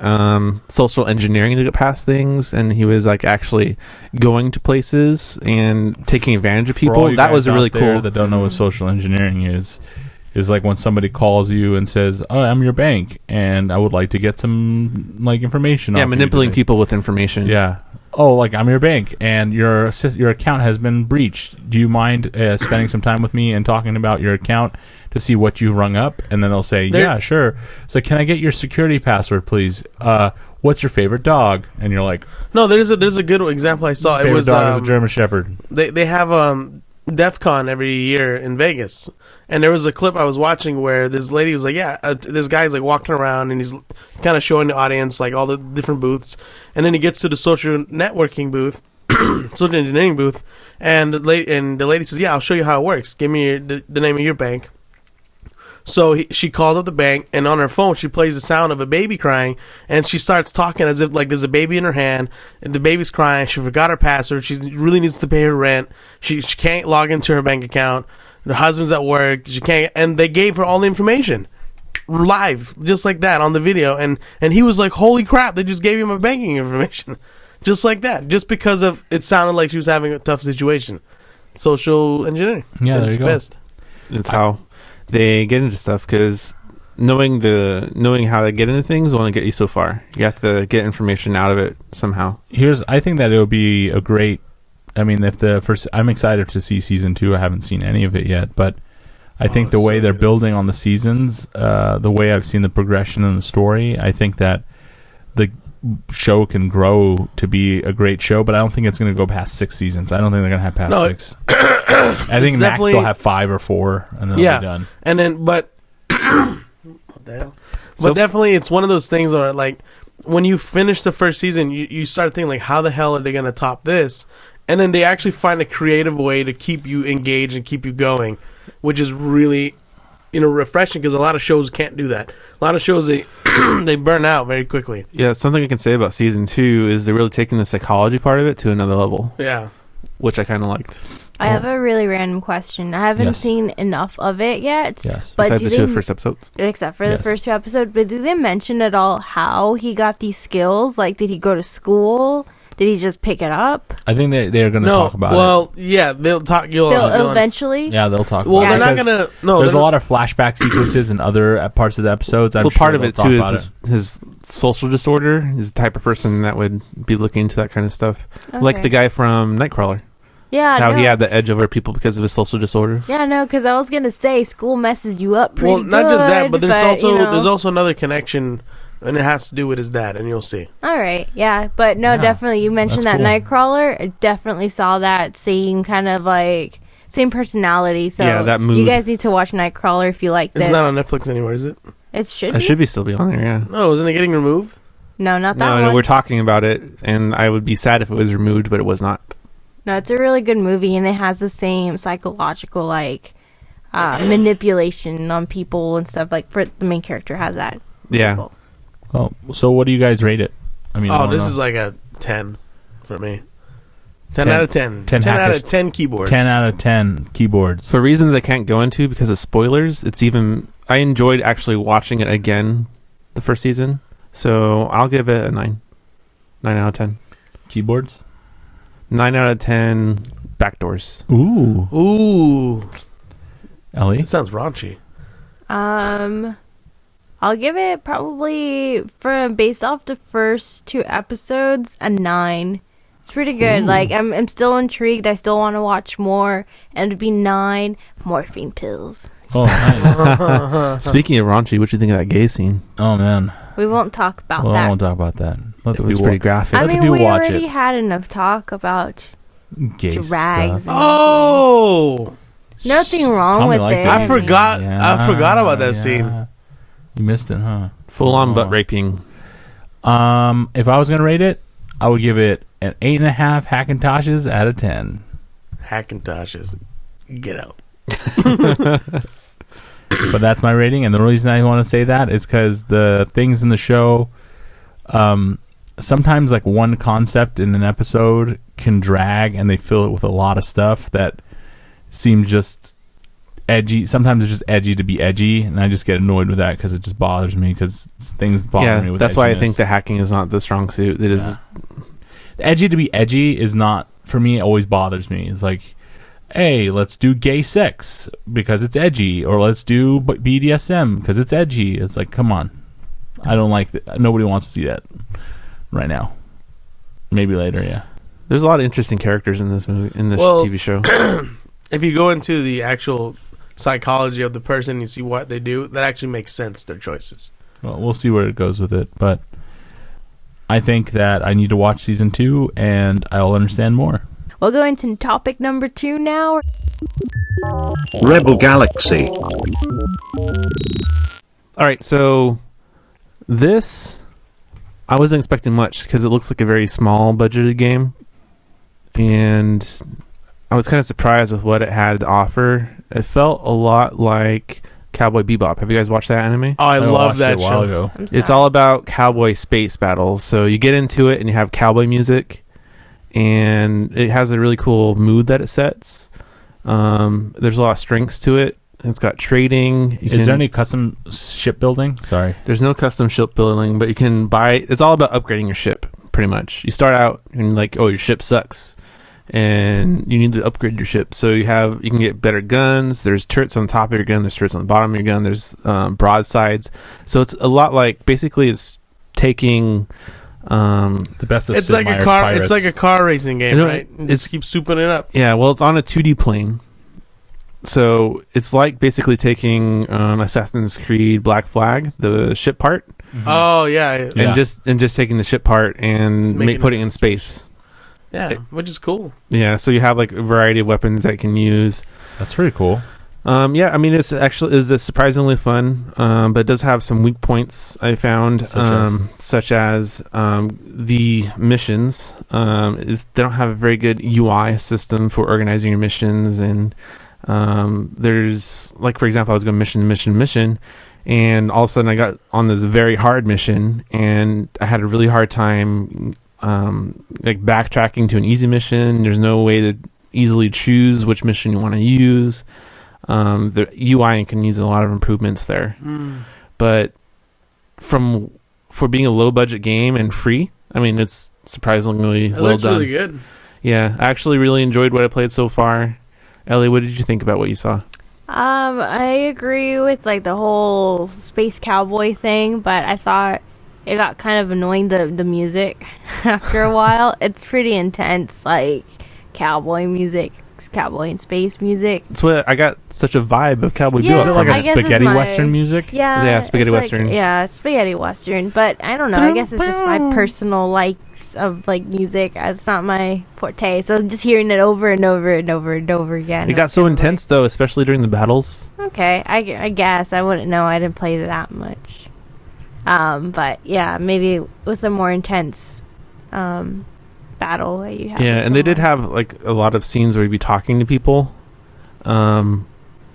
social engineering to get past things, and he was like actually going to places and taking advantage of For all people. you That guys was out really there cool. That don't know what social engineering is like when somebody calls you and says, "Oh, I'm your bank, and I would like to get some like information." Yeah, off you manipulating today." people with information. Yeah. Oh, like I'm your bank, and your account has been breached. Do you mind spending some time with me and talking about your account to see what you rung up? And then they'll say, "Yeah, sure." So, can I get your security password, please? What's your favorite dog? And you're like, No, there's a good example I saw. It "Favorite was dog is a German Shepherd." they have DEF CON every year in Vegas, and there was a clip I was watching where this lady was like, this guy's like walking around and he's kind of showing the audience like all the different booths, and then he gets to the social networking booth, social engineering booth, and the lady says, "Yeah, I'll show you how it works. Give me the name of your bank." So she calls up the bank, and on her phone she plays the sound of a baby crying, and she starts talking as if like there's a baby in her hand, and the baby's crying. She forgot her password. She really needs to pay her rent. She can't log into her bank account. Her husband's at work. She can't, and they gave her all the information live, just like that on the video, and he was like, "Holy crap! They just gave you my banking information." Just like that, just because of it sounded like she was having a tough situation. Social engineering. Yeah, there It's you go. best. That's how they get into stuff, because knowing how to get into things will only get you so far. You have to get information out of it somehow. I think that it would be a great. I mean, I'm excited to see season 2. I haven't seen any of it yet, but I think the way they're building on the seasons, the way I've seen the progression in the story, I think that the show can grow to be a great show, but I don't think it's going to go past 6 seasons. I don't think they're going to have past 6. I think max they'll have 5 or 4, and then they'll be done. And then, but what the hell? But definitely, it's one of those things where, like, when you finish the first season, you start thinking, like, how the hell are they going to top this? And then they actually find a creative way to keep you engaged and keep you going, which is really, refreshing, because a lot of shows can't do that. A lot of shows, they burn out very quickly. Yeah, something I can say about season 2 is they're really taking the psychology part of it to another level. Yeah. Which I kind of liked. I have a really random question. I haven't Yes. seen enough of it yet. Yes. But Besides do the 2 they, first episodes. except for the Yes. first 2 episodes, but do they mention at all how he got these skills? Like, did he go to school? Did he just pick it up? I think they're going to talk about it. Yeah, they'll talk. They'll eventually. Yeah, they'll talk Well, about they're it. not because gonna. No, there's they're a lot of flashback sequences in other parts of the episodes. I'm Well, sure part of they'll it talk too about is his social disorder. He's the type of person that would be looking into that kind of stuff. Like the guy from Nightcrawler. Yeah, How no. he had the edge over people because of his social disorder. Yeah, no, because I was gonna say school messes you up pretty good. not just that, but there's you know. there's also another connection, and it has to do with his dad, and you'll see. All right, yeah, but no, Yeah, definitely. You mentioned that that's cool. Nightcrawler. I definitely saw that same kind of like same personality. So Yeah, that mood. you guys need to watch Nightcrawler if you like this. It's not on Netflix anymore, is it? It should. It should be still be on there, yeah. No, isn't it getting removed? No, not that No, one. we're talking about it, and I would be sad if it was removed, but it was not. No, it's a really good movie, and it has the same psychological like manipulation on people and stuff. Like, for the main character has that. Yeah. Cool. Oh, so what do you guys rate it? I mean, this is like a 10 for me. 10 10 out of 10. 10 10 out hackers. of 10 keyboards. 10 out of 10 keyboards. For reasons I can't go into because of spoilers, I enjoyed actually watching it again the first season. So I'll give it a 9. 9 out of 10. Keyboards? 9 out of 10 backdoors. Ooh. Ellie? That sounds raunchy. I'll give it probably, based off the first 2 episodes, a 9. It's pretty good. Ooh. Like, I'm still intrigued. I still want to watch more. And it'd be 9 morphine pills. Oh, nice. Speaking of raunchy, what do you think of that gay scene? Oh, man. We won't talk about Well, I that. won't talk about that. Let It the was people pretty graphic. I let the mean, people we watch already it. had enough talk about Gay drags. stuff. And Oh. nothing wrong Tommy with liked it. it. I forgot. Yeah, I forgot about that yeah. scene. You missed it, huh? Full on Oh. butt raping. If I was going to rate it, I would give it an 8.5 Hackintoshes out of 10. Hackintoshes. Get out. But that's my rating, and the reason I want to say that is because the things in the show, sometimes like one concept in an episode can drag, and they fill it with a lot of stuff that seems just edgy. Sometimes it's just edgy to be edgy, and I just get annoyed with that because it just bothers me because things bother me with That's why I think edginess. the hacking is not the strong suit. It is. Edgy to be edgy is not, for me, it always bothers me. It's like, hey, let's do gay sex because it's edgy, or let's do BDSM because it's edgy. It's like, come on. I don't like that. Nobody wants to see that right now. Maybe later, yeah. There's a lot of interesting characters in this movie, in this Well, TV show. If you go into the actual psychology of the person, you see what they do, that actually makes sense, their choices. Well, we'll see where it goes with it, but I think that I need to watch season 2 and I'll understand more. We'll go into topic number 2 now. Rebel Galaxy. All right, so this, I wasn't expecting much because it looks like a very small budgeted game, and I was kind of surprised with what it had to offer. It felt a lot like Cowboy Bebop. Have you guys watched that anime? Oh, I love watched that it a while show. ago. I'm It's sorry. all about cowboy space battles. So you get into it and you have cowboy music, and it has a really cool mood that it sets. There's a lot of strengths to it. It's got trading. Is there any custom shipbuilding? Sorry. There's no custom ship building, but you can buy. It's all about upgrading your ship, pretty much. You start out and like, oh, your ship sucks, and you need to upgrade your ship. So you can get better guns. There's turrets on top of your gun. There's turrets on the bottom of your gun. There's broadsides. So it's a lot like, basically it's taking. The best of It's Sid like a Meier's car. Pirates. It's like a car racing game, You know, right? it's- Just keep souping it up. Yeah, well, it's on a 2D plane. So it's like basically taking Assassin's Creed Black Flag, the ship part, Oh yeah, Yeah. and just taking the ship part and Making putting it in space. yeah, which is cool. Yeah, so you have like a variety of weapons that you can use. That's pretty cool. Yeah, I mean, it's surprisingly fun, but it does have some weak points I found, such as the missions. They don't have a very good UI system for organizing your missions, and there's, like, for example, I was going mission, and all of a sudden I got on this very hard mission, and I had a really hard time like backtracking to an easy mission. There's no way to easily choose which mission you want to use. The UI can use a lot of improvements there, but for being a low budget game and free, I mean, it's surprisingly It well looks done. really good. Yeah, I actually really enjoyed what I played so far. Ellie, what did you think about what you saw? I agree with like the whole space cowboy thing, but I thought it got kind of annoying, the music after a while. It's pretty intense, like cowboy music, cowboy and space music. It's what I got such a vibe of Cowboy Yeah, Bebop. Is it like from a I guess it's spaghetti my- western music? Yeah, Yeah, spaghetti it's like- western. yeah, spaghetti western. But I don't know. I guess it's just my personal likes of like music. It's not my forte. So just hearing it over and over and over and over again. It got it's so kinda intense though, especially during the battles. like, okay, I guess I wouldn't know. I didn't play that much. But yeah, maybe with a more intense battle that you have. Yeah, with and they did someone. have like a lot of scenes where you'd be talking to people,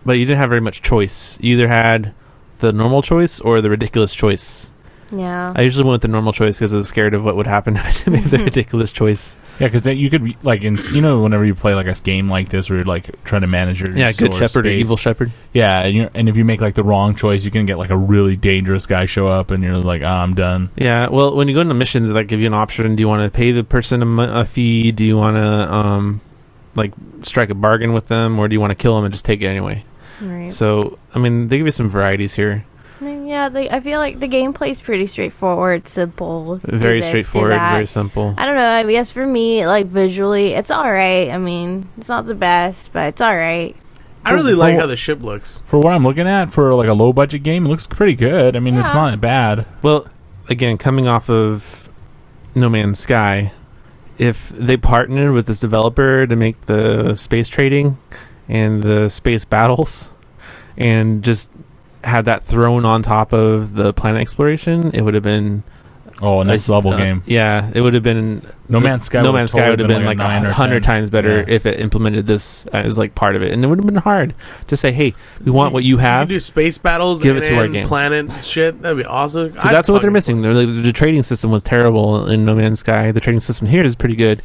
but you didn't have very much choice. You either had the normal choice or the ridiculous choice. Yeah. I usually went with the normal choice because I was scared of what would happen if I made the ridiculous choice. Yeah, because you could like, whenever you play like a game like this, where you're like trying to manage your good shepherd or evil shepherd. Yeah, and if you make like the wrong choice, you can get like a really dangerous guy show up, and you're like, I'm done. Yeah, well, when you go into missions, like give you an option. Do you want to pay the person a fee? Do you want to like strike a bargain with them, or do you want to kill them and just take it anyway? Right. So, I mean, they give you some varieties here. Yeah, I feel like the gameplay is pretty straightforward, simple. Very straightforward, very simple. I don't know. I guess for me, like visually, it's all right. I mean, it's not the best, but it's all right. I really like how the ship looks. For what I'm looking at, for like a low budget game, it looks pretty good. I mean, it's not bad. Well, again, coming off of No Man's Sky, if they partnered with this developer to make the space trading and the space battles, and just had that thrown on top of the planet exploration, it would have been a next level game. Yeah, it would have been No Man's Sky would have been like 100 times better Yeah. if it implemented this as like part of it, and it would have been hard to say, hey, we want what you You have. can do space battles Give and it to our game. planet shit. That'd be awesome. Because that's what they're missing. The trading system was terrible in No Man's Sky. The trading system here is pretty good.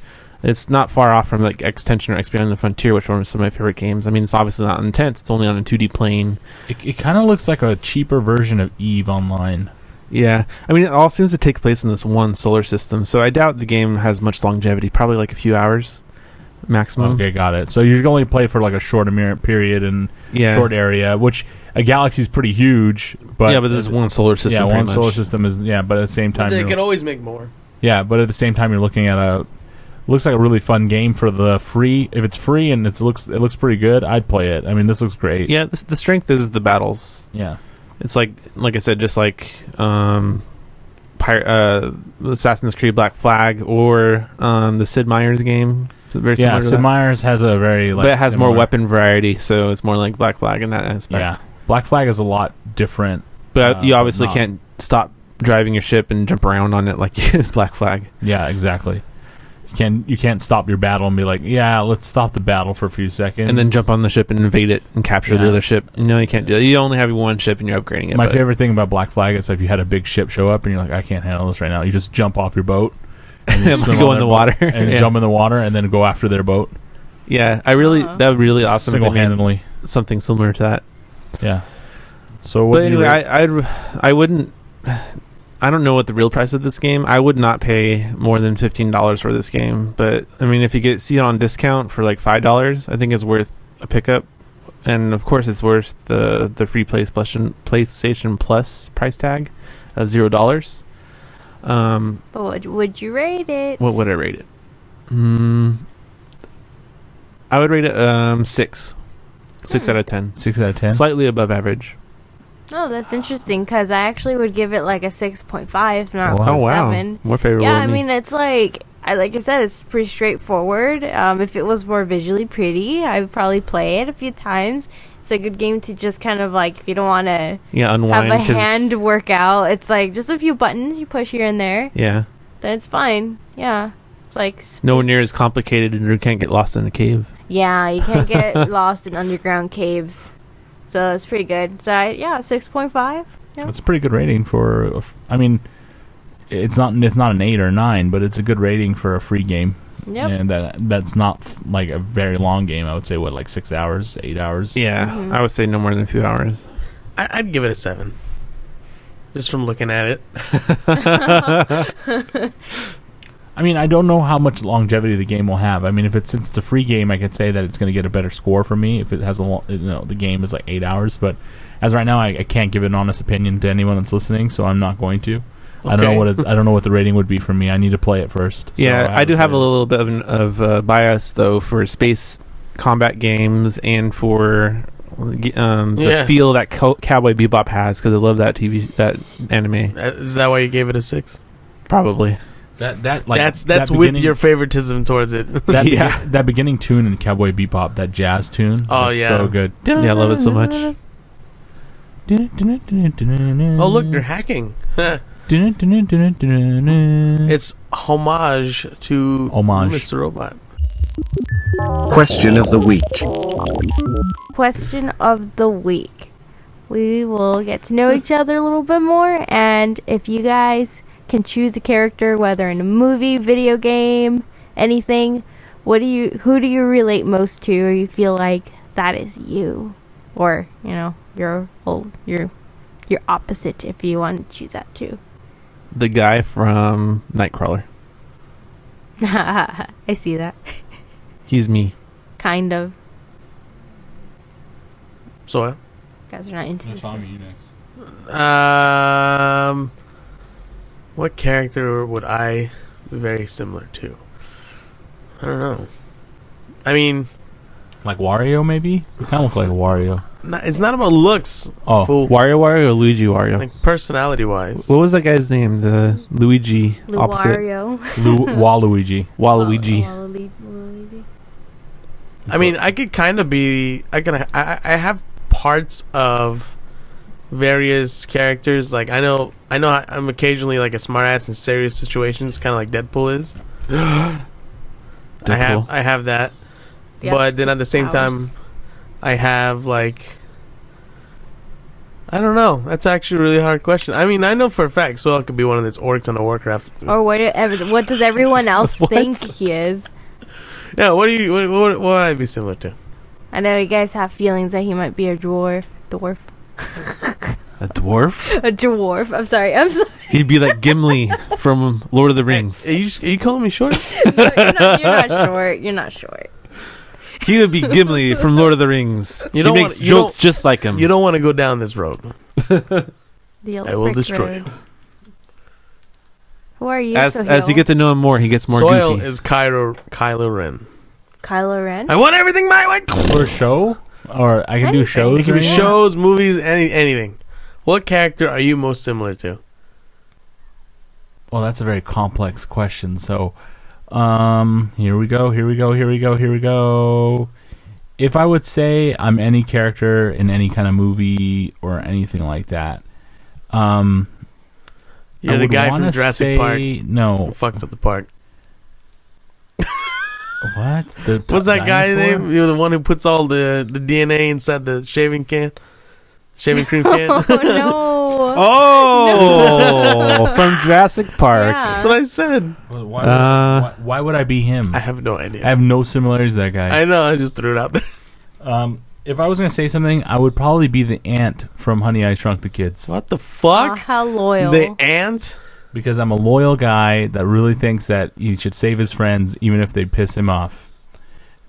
It's not far off from like Extension or X Beyond the Frontier, which are some of my favorite games. I mean, it's obviously not intense. It's only on a 2D plane. It kind of looks like a cheaper version of EVE Online. Yeah. I mean, it all seems to take place in this one solar system, so I doubt the game has much longevity. Probably like a few hours maximum. Okay, got it. So you can only play for like a short period and short area, which a galaxy is pretty huge. But this is one solar system. Yeah, solar system is, but at the same time... They could always make more. Yeah, but at the same time, you're looking at looks like a really fun game for the free. If it's free and it looks pretty good, I'd play it. I mean, this looks great. Yeah, the strength is the battles. Yeah, it's like I said, just like Assassin's Creed Black Flag or the Sid Meier's game. Very similar to Sid Meier's has a very but it has more weapon variety, so it's more like Black Flag in that aspect. Yeah, Black Flag is a lot different. But you obviously can't stop driving your ship and jump around on it like you did Black Flag. Yeah, exactly. You can't stop your battle and be like, let's stop the battle for a few seconds and then jump on the ship and invade it and capture the other ship. No, you can't do that. You only have one ship and you're upgrading it. My favorite thing about Black Flag is if you had a big ship show up and you're like, I can't handle this right now, you just jump off your boat and you go in the water and jump in the water and then go after their boat. Yeah, that would be really awesome. Single-handedly, something similar to that. Yeah. So, but anyway, I wouldn't. I don't know what the real price of this game. I would not pay more than $15 for this game. But I mean, if you see it on discount for like $5, I think it's worth a pickup. And of course, it's worth the free PlayStation Plus price tag of $0. But what would you rate it? What would I rate it? I would rate it 6. 6 out of 10. 6 out of 10. Slightly above average. Oh, that's interesting, because I actually would give it like a 6.5, not a 7. More favorable. Yeah, I mean, it's like I said, it's pretty straightforward. If it was more visually pretty, I would probably play it a few times. It's a good game to just kind of like, if you don't want to unwind, have a hand workout, it's like just a few buttons you push here and there. Yeah. Then it's fine. Yeah. It's like... Nowhere near as complicated, and you can't get lost in a cave. Yeah, you can't get lost in underground caves. So it's pretty good. So 6.5. Yeah. That's a pretty good rating for. I mean, it's not an 8 or 9, but it's a good rating for a free game. Yep. And that's not like a very long game. I would say 6 hours, 8 hours. Yeah, I would say no more than a few hours. I'd give it a 7, just from looking at it. I mean, I don't know how much longevity the game will have. I mean, since it's a free game, I could say that it's going to get a better score for me if it has the game is like 8 hours. But as right now, I can't give an honest opinion to anyone that's listening, so I'm not going to. Okay. I don't know what the rating would be for me. I need to play it first. Yeah, I do have a little bit of bias though for space combat games and for the feel that Cowboy Bebop has, because I love that anime. Is that why you gave it a 6? Probably. That's with your favoritism towards it. That beginning tune in Cowboy Bebop, that jazz tune. Oh yeah, so good. Yeah, I love it so much. Oh look, they're hacking. It's homage to Mr. Robot. Question of the week. Question of the week. We will get to know each other a little bit more, and if you guys can choose a character, whether in a movie, video game, anything, who do you relate most to, or you feel like that is you, or your opposite, if you want to choose that too. The guy from Nightcrawler. I see that. He's me. Kind of. So, You guys are not into this. you next. what character would I be very similar to? I don't know. I mean, Like Wario, maybe? You kind of look like a Wario. it's not about looks. Oh, fool. Wario or Luigi Wario? Like personality-wise. What was that guy's name? The Luigi opposite. Luario. Waluigi. Waluigi. Waluigi. I mean, I could kind of be. I have parts of various characters. Like I know. I'm occasionally like a smartass in serious situations, kind of like Deadpool is. Deadpool. I have that, but then at the same time, I have like. I don't know. That's actually a really hard question. I mean, I know for a fact Soil could be one of those orcs on the Warcraft. Or what does everyone else think he is? Yeah, what would I be similar to? I know you guys have feelings that he might be a dwarf. A dwarf? A dwarf. I'm sorry. He'd be like Gimli from Lord of the Rings. Hey, are you calling me short? No, you're not short. You're not short. He would be Gimli from Lord of the Rings. He makes jokes just like him. You don't want to go down this road. The I will destroy you. Who are you? As you get to know him more, he gets more Soil goofy. is Kylo Ren. Kylo Ren. I want everything my way. For a show? Or I can do Anything. shows? It can be or anything? shows, movies, anything. What character are you most similar to? Well, that's a very complex question. So, here we go. If I would say I'm any character in any kind of movie or anything like that, You're the guy from Jurassic Park. No. Who fucked up the park. What? What's that guy's dinosaur? name? You're the one who puts all the DNA inside the shaving cream can. Oh no. Oh, from Jurassic Park. Yeah. That's what I said. Why would I be him? I have no idea. I have no similarities to that guy. I know. I just threw it out there. If I was going to say something, I would probably be the ant from Honey, I Shrunk the Kids. What the fuck? Oh, how loyal. The ant? Because I'm a loyal guy that really thinks that he should save his friends even if they piss him off.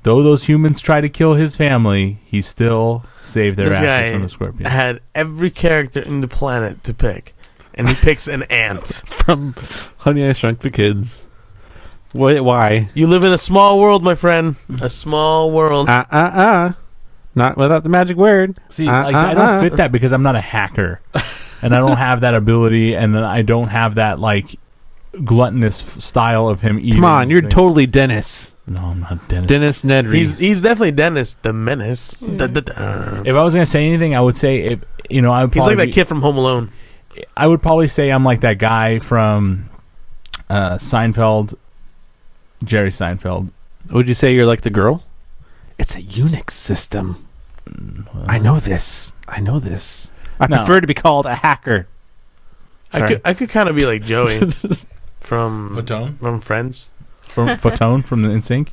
Though those humans try to kill his family, he still saved their This asses guy from the scorpion. had every character in the planet to pick, and he picks an ant. From Honey, I Shrunk the Kids. Why? You live in a small world, my friend. A small world. Not without the magic word. See, I don't fit that because I'm not a hacker. And I don't have that ability, and I don't have that, like, gluttonous style of him eating. Come on, you're totally Dennis. No, I'm not Dennis. Dennis Nedry. He's definitely Dennis the Menace. Mm. If I was going to say anything, I would say, I would He's probably like that kid from Home Alone. I would probably say I'm like that guy from Seinfeld, Jerry Seinfeld. Would you say you're like the girl? It's a Unix system. I know this. I prefer to be called a hacker. I could kind of be like Joey from Fatone? from Friends. From Fatone from the NSYNC.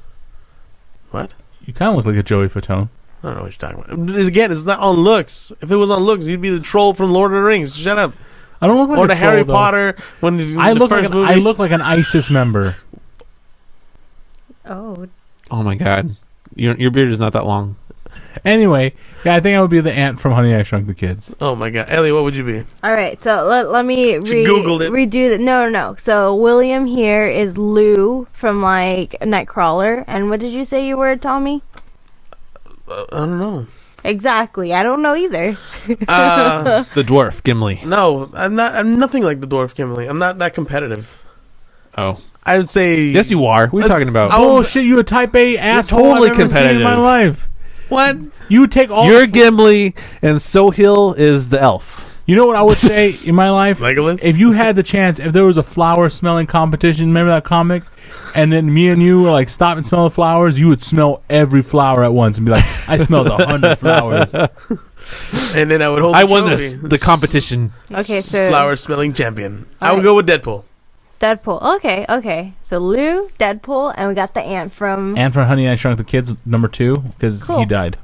What? You kind of look like a Joey Fatone. I don't know what you're talking about. Again, it's not on looks. If it was on looks, you'd be the troll from Lord of the Rings. Shut up. I don't look like Or a the troll, Harry though. Potter when I the look first like movie. I look like an ISIS member. Oh. Oh my god. Your beard is not that long. Anyway, yeah, I think I would be the ant from Honey, I Shrunk the Kids. Oh my god, Ellie, what would you be? All right, so let me Googled it. redo that. No. So William here is Lou from like Nightcrawler, and what did you say you were, Tommy? I don't know. Exactly, I don't know either. The dwarf, Gimli. No, I'm not. I'm nothing like the dwarf Kimberly. I'm not that competitive. Oh. I would say Yes, you are. What are you talking about? Oh shit! You a type A asshole totally I've ever seen in my competitive. life. What? You would take all. You're Gimli, and Sohil is the elf. You know what I would say in my life? Legolas? If you had the chance, if there was a flower smelling competition, remember that comic? And then me and you were like, stop and smell the flowers, you would smell every flower at once and be like, I smelled 100 flowers. And then I would hold I the won trophy. the competition. Okay, so Flower smelling champion. I would Okay. go with Deadpool. Deadpool. Okay. So Lou, Deadpool, and we got the ant from. And for Honey, I Shrunk the Kids, number 2, because Cool. he died.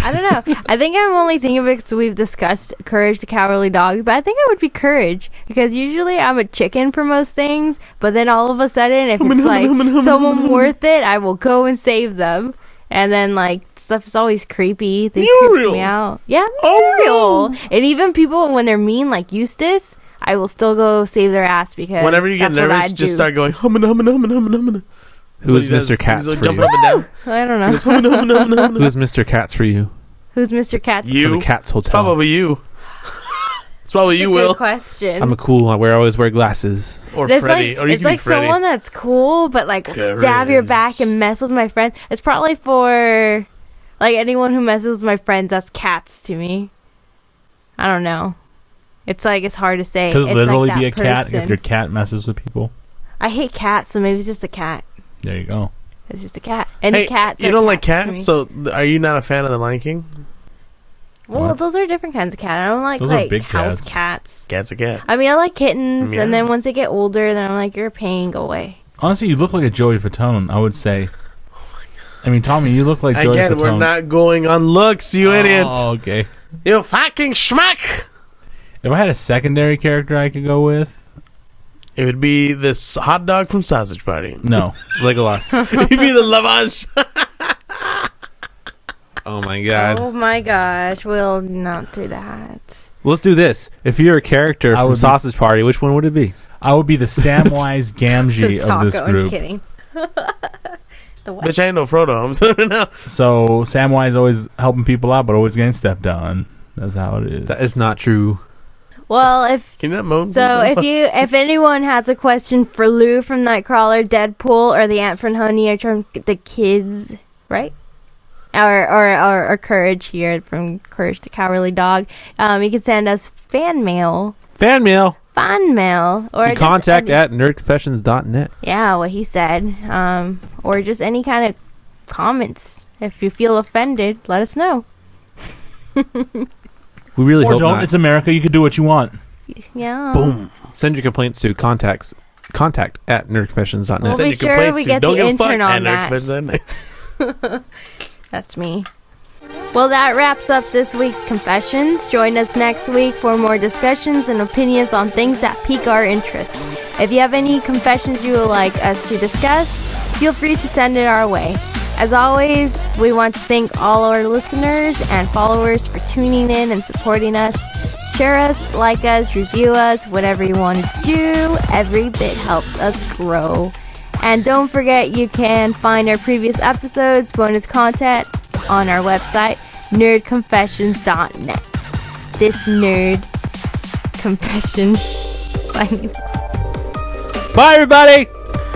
I don't know. I think I'm only thinking of it because we've discussed Courage the Cowardly Dog, but I think I would be Courage because usually I'm a chicken for most things, but then all of a sudden, if it's like someone worth it, I will go and save them. And then like stuff is always creepy. They creep me out. Yeah, Muriel. And even people when they're mean, like Eustace, I will still go save their ass because Whenever you get that's what nervous, I just do. start going hummin'. Who is Mr. Katz He's like for jumping you? up and down. I don't know. He goes, hummin'. Who is Mr. Katz for you? Who's Mr. Katz? For You. the Katz Hotel. Probably you. It's probably you, Good Will. question. I'm a cool. I always wear glasses. Or It's Freddy. like, Or you it's can be like Freddy. someone that's cool, but like stab your back and mess with my friends. It's probably for like anyone who messes with my friends. That's cats to me. I don't know. It's like it's hard to say. Could it It's literally like be a that cat person. if your cat messes with people? I hate cats, so maybe it's just a cat. There you go. It's just a cat. Any Hey, cats? you are don't like to me. cats, so are you not a fan of the Lion King? Well, What? those are different kinds of cat. I don't like Those are like big house cats. cats. Cat's a cat. I mean, I like kittens, Meow. and then once they get older, then I'm like, you're a pain. Go away. Honestly, you look like a Joey Fatone, I would say. I mean, Tommy, you look like Joey Again, Fatone. we're not going on looks, you idiot. Oh, okay. You fucking schmuck. If I had a secondary character I could go with, It would be this hot dog from Sausage Party. no. Legolas. It'd be the lavage. Oh my god. Oh my gosh, we'll not do that. Let's do this. If you're a character I from would be- Sausage Party, which one would it be? I would be the Samwise Gamgee The of this taco. I'm just group. kidding. The what? Bitch, I ain't no Frodo. I'm sorry now. So Samwise always helping people out, but always getting stepped on. That's how it is. That is not true. Well, if Can you not moan? so, if anyone has a question for Lou from Nightcrawler, Deadpool, or the Ant from Honey, or from the kids, right? Or Courage here from Courage the Cowardly Dog, you can send us fan mail, Fan mail. or To just contact any- at nerdconfessions.net. yeah, what he said, or just any kind of comments. If you feel offended, let us know. We really or hope don't. not. It's America. You can do what you want. Yeah. Boom. Send your complaints to contact at nerdconfessions.net. We'll Send be your sure complaints we to get don't the give a fuck intern on at that. nerdconfessions.net. That's me. Well, that wraps up this week's Confessions. Join us next week for more discussions and opinions on things that pique our interest. If you have any confessions you would like us to discuss, feel free to send it our way. As always, we want to thank all our listeners and followers for tuning in and supporting us. Share us, like us, review us, whatever you want to do. Every bit helps us grow. And don't forget, you can find our previous episodes, bonus content on our website, nerdconfessions.net. This nerd confession signing. Bye, everybody!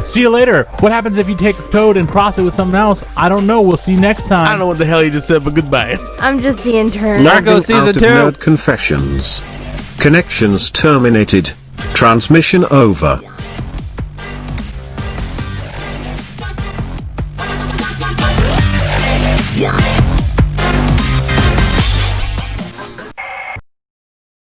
See you later. What happens if you take a toad and cross it with something else? I don't know. We'll see you next time. I don't know what the hell you just said, but goodbye. I'm just the intern. Narcos Logging season out of 2. Nerd Confessions. Connections terminated. Transmission over.